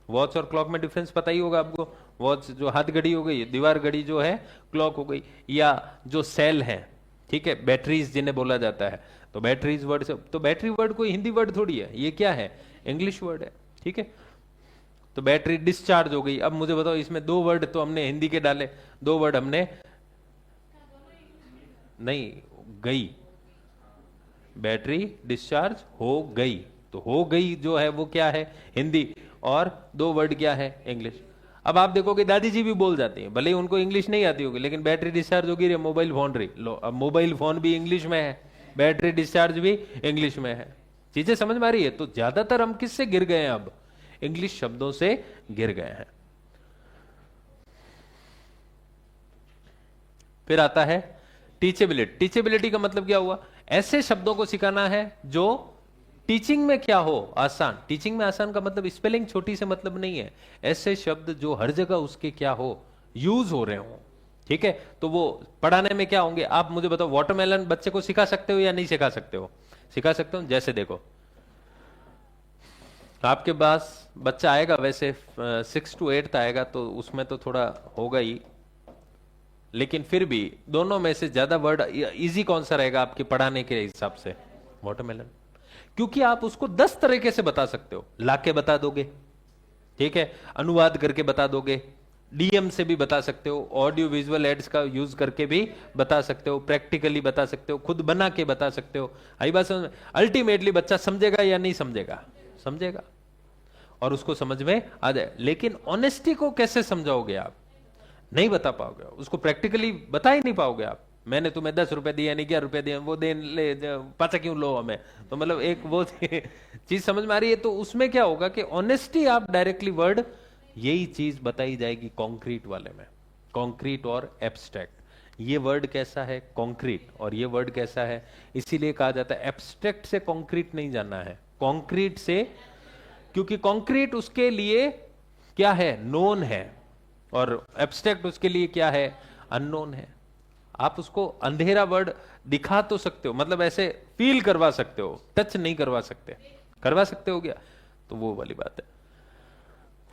वॉच और क्लॉक में डिफरेंस पता ही होगा आपको। वॉच जो हाथ घड़ी हो गई, दीवार घड़ी जो है क्लॉक हो गई, या जो सेल है, ठीक है, बैटरीज जिन्हें बोला जाता है, तो बैटरीज वर्ड से, तो बैटरी वर्ड कोई हिंदी वर्ड थोड़ी है, ये क्या है? इंग्लिश वर्ड है, ठीक है। तो बैटरी डिस्चार्ज हो गई। अब मुझे बताओ, इसमें 2 वर्ड तो हमने हिंदी के डाले, 2 वर्ड हमने नहीं, गई, बैटरी डिस्चार्ज हो गई, तो हो गई जो है वो क्या है? हिंदी, और 2 वर्ड क्या है? इंग्लिश। अब आप देखोगे दादी जी भी बोल जाती हैं, भले ही उनको इंग्लिश नहीं आती होगी, लेकिन बैटरी डिस्चार्ज होगी रे, मोबाइल फोन रही लो, अब मोबाइल फोन भी इंग्लिश में है, बैटरी डिस्चार्ज भी इंग्लिश में है। चीजें समझ में आ रही है? तो ज्यादातर हम किससे गिर गए हैं? अब इंग्लिश शब्दों से गिर गए हैं। फिर आता है टीचेबिलिटी। टीचेबिलिटी का मतलब क्या हुआ? ऐसे शब्दों को सिखाना है जो टीचिंग में क्या हो? आसान। टीचिंग में आसान का मतलब स्पेलिंग छोटी से मतलब नहीं है, ऐसे शब्द जो हर जगह उसके क्या हो? यूज हो रहे हो, ठीक है। तो वो पढ़ाने में क्या होंगे? आप मुझे बताओ, वाटरमेलन बच्चे को सिखा सकते हो या नहीं सिखा सकते हो? सिखा सकते हो। जैसे देखो, आपके पास बच्चा आएगा, वैसे 6 to 8 आएगा, तो उसमें तो थोड़ा होगा ही, लेकिन फिर भी दोनों में से ज्यादा वर्ड इजी कौन सा रहेगा आपके पढ़ाने के हिसाब से? वाटरमेलन। क्योंकि आप उसको 10 तरीके से बता सकते हो, लाके बता दोगे, ठीक है, अनुवाद करके बता दोगे, डीएम से भी बता सकते हो, ऑडियो विजुअल एड्स का यूज करके भी बता सकते हो, प्रैक्टिकली बता सकते हो, खुद बना के बता सकते हो। आई बात समझ? अल्टीमेटली बच्चा समझेगा या नहीं समझेगा? समझेगा, और उसको समझ में आ जाए। लेकिन ऑनेस्टी को कैसे समझाओगे आप? नहीं बता पाओगे, उसको प्रैक्टिकली बता ही नहीं पाओगे आप। मैंने तुम्हें 10 रुपए दिए, नहीं 11 रुपए दिए, वो दे ले, पाचा क्यों लो हमें? तो मतलब एक वो चीज समझ में आ रही है? तो उसमें क्या होगा कि ऑनेस्टी, आप डायरेक्टली वर्ड, यही चीज बताई जाएगी कॉन्क्रीट वाले में। कॉन्क्रीट और एब्स्ट्रैक्ट, ये वर्ड कैसा है? कॉन्क्रीट। और ये वर्ड कैसा है? इसीलिए कहा जाता है एब्स्ट्रैक्ट से कॉन्क्रीट नहीं जाना है, कॉन्क्रीट से, क्योंकि कॉन्क्रीट उसके लिए क्या है? नोन है, और एब्स्ट्रैक्ट उसके लिए क्या है? अननोन है। आप उसको अंधेरा वर्ड दिखा तो सकते हो, मतलब ऐसे फील करवा सकते हो, टच नहीं करवा सकते। करवा सकते हो क्या? तो वो वाली बात है।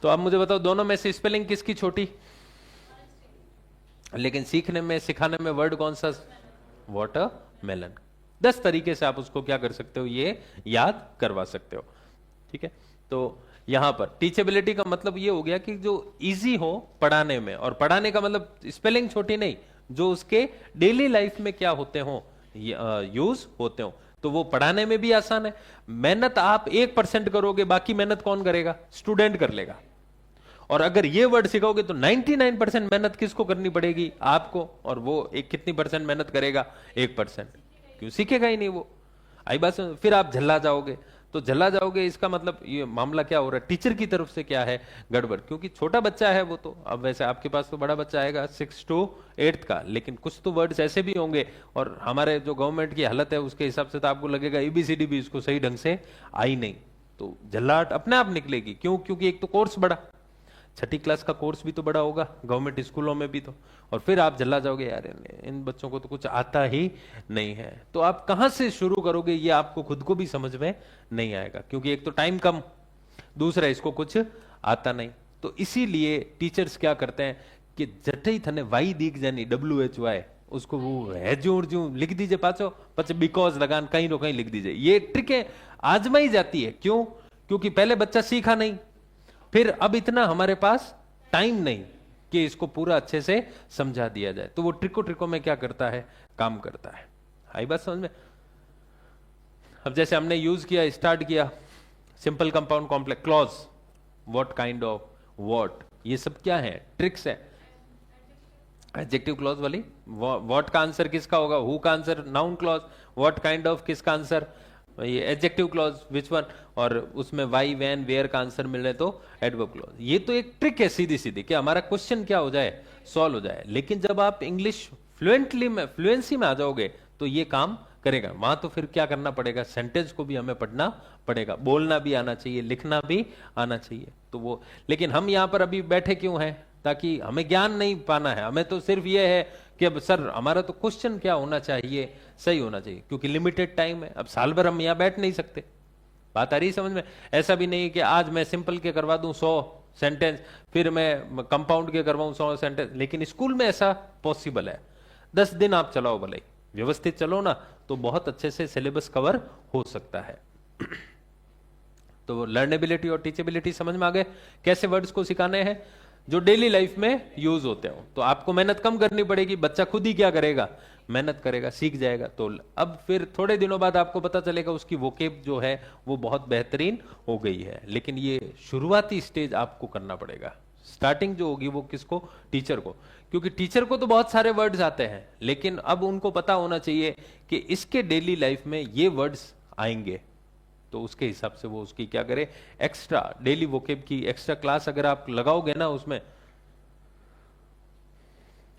तो आप मुझे बताओ, दोनों में से स्पेलिंग किसकी छोटी? लेकिन सीखने में, सिखाने में वर्ड कौन सा? वाटरमेलन। 10 तरीके से आप उसको क्या कर सकते हो, ये याद करवा सकते हो। ठीक है, तो यहां पर टीचेबिलिटी का मतलब ये हो गया कि जो इजी हो पढ़ाने में, और पढ़ाने का मतलब स्पेलिंग छोटी नहीं, जो उसके डेली लाइफ में क्या होते हो, यूज होते हो, तो वो पढ़ाने में भी आसान है। मेहनत आप 1% करोगे, बाकी मेहनत कौन करेगा? स्टूडेंट कर लेगा। और अगर ये वर्ड सिखाओगे तो 99% मेहनत किसको करनी पड़ेगी? आपको। और वो एक कितनी परसेंट मेहनत करेगा? 1%। क्यों? सीखेगा ही नहीं वो। आई बात समझ? फिर आप झल्ला जाओगे। तो झल्ला जाओगे, इसका मतलब ये मामला क्या हो रहा है? टीचर की तरफ से क्या है? गड़बड़। क्योंकि छोटा बच्चा है वो तो, अब वैसे आपके पास तो बड़ा बच्चा आएगा 6 to 8 का, लेकिन कुछ तो वर्ड्स ऐसे भी होंगे, और हमारे जो गवर्नमेंट की हालत है उसके हिसाब से तो आपको लगेगा ABCD भी इसको सही ढंग से आई नहीं, तो झल्लाहट अपने आप निकलेगी। क्यों? क्योंकि एक तो कोर्स बड़ा, 6ठी क्लास का कोर्स भी तो बड़ा होगा गवर्नमेंट स्कूलों में भी तो, और फिर आप जल्ला जाओगे, यार इन बच्चों को तो कुछ आता ही नहीं है। तो आप कहां से शुरू करोगे, ये आपको खुद को भी समझ में नहीं आएगा, क्योंकि एक तो टाइम कम, दूसरा इसको कुछ आता नहीं। तो इसीलिए टीचर्स क्या करते हैं कि जटे थने वाई दीख जानी WHY, उसको वो है जो लिख दीजिए पाचो, पचे बिकॉज लगान कहीं ना कहीं लिख दीजिए। ये ट्रिक आजमाई जाती है। क्यों? क्योंकि पहले बच्चा सीखा नहीं, फिर अब इतना हमारे पास टाइम नहीं कि इसको पूरा अच्छे से समझा दिया जाए, तो वो ट्रिको में क्या करता है? काम करता है। आई बात समझ में? अब जैसे हमने यूज किया, स्टार्ट किया, simple compound complex clause, what kind of, what, ये सब क्या है? ट्रिक्स है। एडजेक्टिव क्लॉज वाली, व्हाट का आंसर किसका होगा? हु का answer noun clause, what kind of किसका आंसर? ये एडजेक्टिव क्लॉज, विच वन, और उसमें वाई, वैन, वेयर का आंसर मिल रहे तो एडवर्ब क्लॉज। ये तो एक ट्रिक है सीधी सीधी, कि हमारा क्वेश्चन क्या हो जाए? सॉल्व हो जाए। लेकिन जब आप इंग्लिश फ्लुएंसी में आ जाओगे तो ये काम करेगा। वहां तो फिर क्या करना पड़ेगा? सेंटेंस को भी हमें पढ़ना पड़ेगा, बोलना भी आना चाहिए, लिखना भी आना चाहिए। तो वो, लेकिन हम यहां पर अभी बैठे क्यों हैं? ताकि हमें ज्ञान नहीं पाना है, हमें तो सिर्फ ये है कि अब सर हमारा तो क्वेश्चन क्या होना चाहिए? सही होना चाहिए, क्योंकि लिमिटेड टाइम है। अब साल भर हम यहां बैठ नहीं सकते। बात आ रही समझ में? ऐसा भी नहीं कि आज मैं सिंपल के करवा दूं 100 सेंटेंस, फिर मैं कंपाउंड के करवाऊं 100 सेंटेंस, लेकिन स्कूल में ऐसा पॉसिबल है। 10 दिन आप चलाओ, भले व्यवस्थित चलो ना, तो बहुत अच्छे से सिलेबस कवर हो सकता है। तो लर्नेबिलिटी और टीचेबिलिटी समझ में आ गए, कैसे वर्ड्स को सिखाने हैं जो डेली लाइफ में यूज होते हो। तो आपको मेहनत कम करनी पड़ेगी, बच्चा खुद ही क्या करेगा? मेहनत करेगा, सीख जाएगा। तो अब फिर थोड़े दिनों बाद आपको पता चलेगा उसकी वोकेब जो है वो बहुत बेहतरीन हो गई है। लेकिन ये शुरुआती स्टेज आपको करना पड़ेगा। स्टार्टिंग जो होगी वो किसको? टीचर को। क्योंकि टीचर को तो बहुत सारे वर्ड्स आते हैं, लेकिन अब उनको पता होना चाहिए कि इसके डेली लाइफ में ये वर्ड्स आएंगे, तो उसके हिसाब से वो उसकी क्या करे? एक्स्ट्रा डेली वोकेब की एक्स्ट्रा क्लास अगर आप लगाओगे ना, उसमें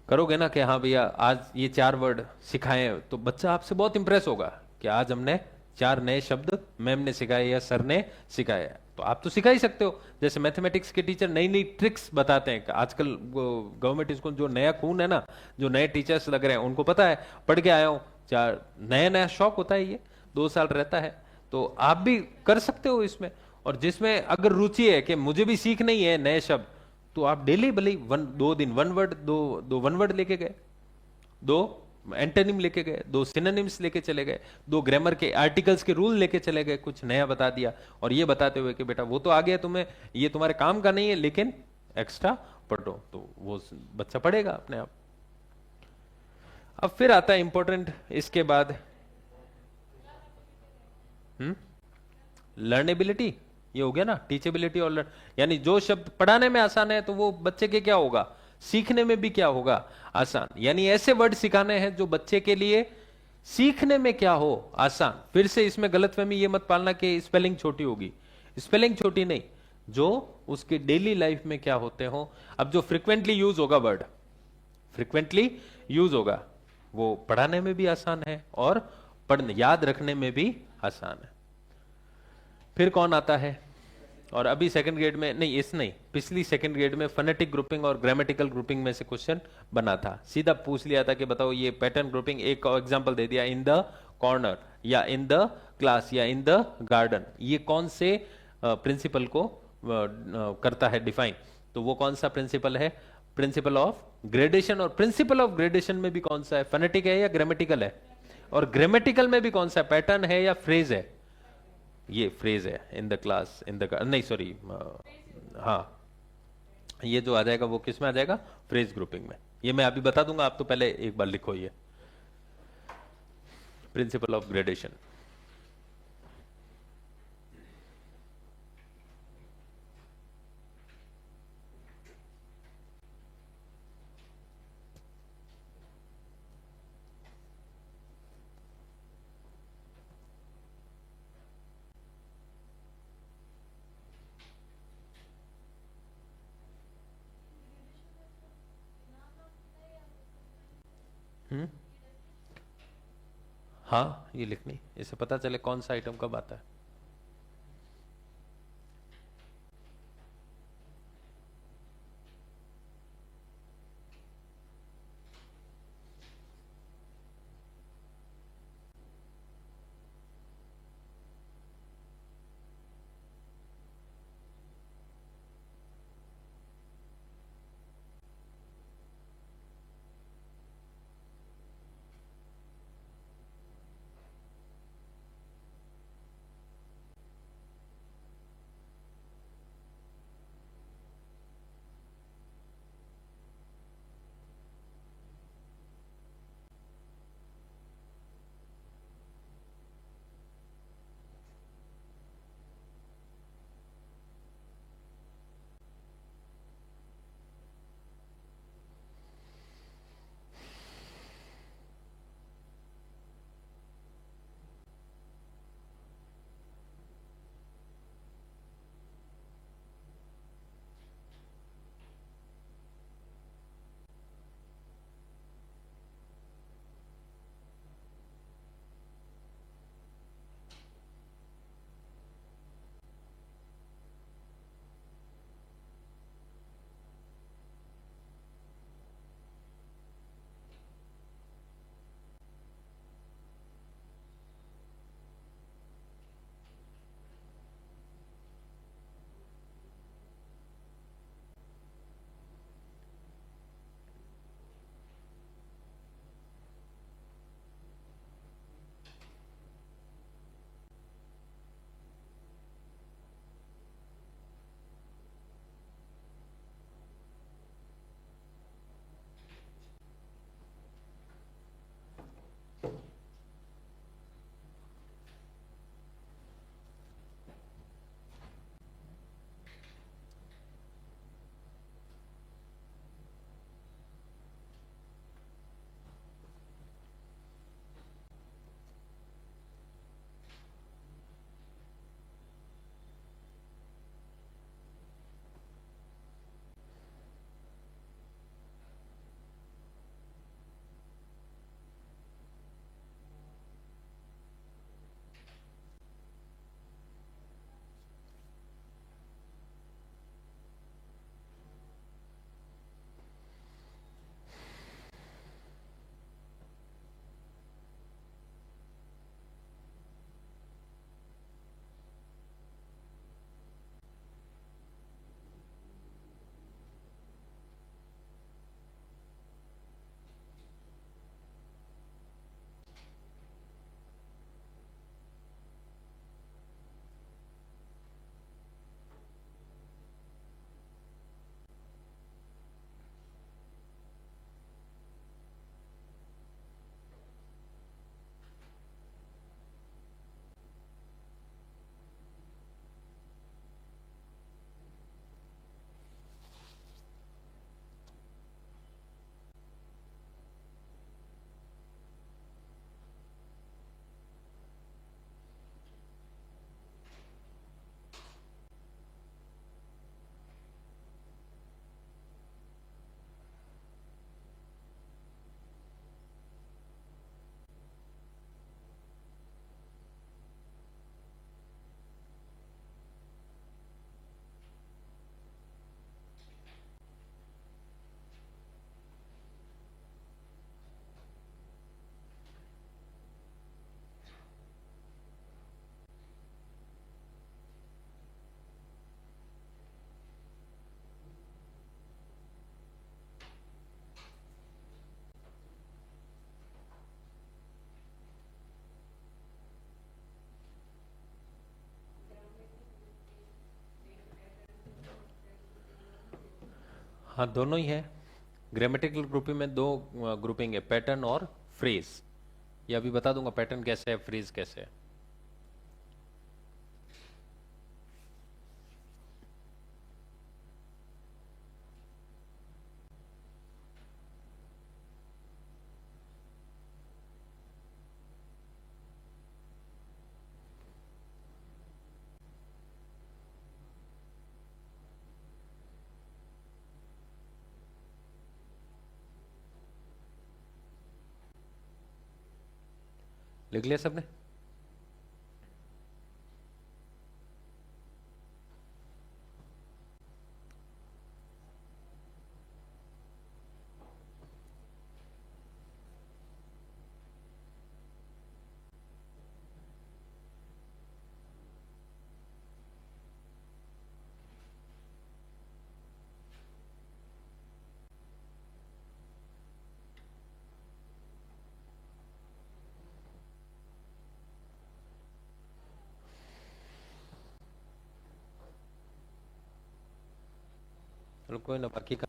करोगे ना कि हाँ भैया आज ये 4 वर्ड सिखाए, तो बच्चा आपसे बहुत इंप्रेस होगा कि आज हमने 4 नए शब्द मैम ने सिखाए या सर ने सिखाया। तो आप तो सिखा ही सकते हो। जैसे मैथमेटिक्स के टीचर नई नई ट्रिक्स बताते हैं। आजकल गवर्नमेंट स्कूल जो नया खून है ना, जो नए टीचर्स लग रहे हैं, उनको पता है, पढ़ के आया हूं, 4 नया शौक होता है, ये 2 साल रहता है। तो आप भी कर सकते हो इसमें। और जिसमें अगर रुचि है कि मुझे भी सीखना ही है नए शब्द, तो आप डेली भले 2 दिन 1 वर्ड, दो 1 वर्ड लेके गए, 2 एंटोनिम लेके गए, 2 सिनोनिम्स लेके चले गए, 2 ग्रामर के आर्टिकल्स के रूल लेके चले गए, कुछ नया बता दिया, और ये बताते हुए कि बेटा वो तो आ गया तुम्हें, ये तुम्हारे काम का नहीं है, लेकिन एक्स्ट्रा पढ़ो। तो वो बच्चा पढ़ेगा अपने आप। अब फिर आता है इंपॉर्टेंट इसके बाद लर्नेबिलिटी। ये हो गया ना, टीचेबिलिटी और यानी जो शब्द पढ़ाने में आसान है तो वो बच्चे के क्या होगा? सीखने में भी क्या होगा? आसान। यानी ऐसे वर्ड सिखाने हैं जो बच्चे के लिए सीखने में क्या हो? आसान। फिर से इसमें गलतफहमी ये मत पालना कि स्पेलिंग छोटी होगी। स्पेलिंग छोटी नहीं, जो उसके डेली लाइफ में क्या होते हो। अब जो फ्रिक्वेंटली यूज होगा वर्ड, फ्रिक्वेंटली यूज होगा, वो पढ़ाने में भी आसान है और पढ़ने याद रखने में भी आसान है। फिर कौन आता है? और अभी सेकंड ग्रेड में नहीं, इस नहीं, पिछली सेकंड ग्रेड में फोनेटिक ग्रुपिंग और ग्रामेटिकल ग्रुपिंग में से क्वेश्चन बना था। सीधा पूछ लिया था कि बताओ ये पैटर्न ग्रुपिंग, एक एग्जांपल दे दिया, इन द कॉर्नर या इन द क्लास या इन द गार्डन, ये कौन से प्रिंसिपल को करता है डिफाइन? तो वो कौन सा प्रिंसिपल है? Principle of gradation. और प्रिंसिपल ऑफ ग्रेडेशन में भी कौन सा है? फोनेटिक है या ग्रामेटिकल है? और ग्रामेटिकल में भी कौन सा? पैटर्न है या फ्रेज है? ये फ्रेज है, इन द क्लास, इन द, नहीं सॉरी, हाँ, ये जो आ जाएगा वो किस में आ जाएगा? फ्रेज ग्रुपिंग में। ये मैं अभी बता दूंगा, आप तो पहले एक बार लिखो ये प्रिंसिपल ऑफ ग्रेडेशन। हम्म, हाँ, ये लिखनी, इससे पता चले कौन सा आइटम कब आता है। हाँ दोनों ही है। ग्रामेटिकल ग्रुपिंग में दो ग्रुपिंग है, पैटर्न और फ्रेज। ये अभी बता दूंगा पैटर्न कैसे है, फ्रेज कैसे है। लिख लिया सबने? चलो कोई ना, बाकी का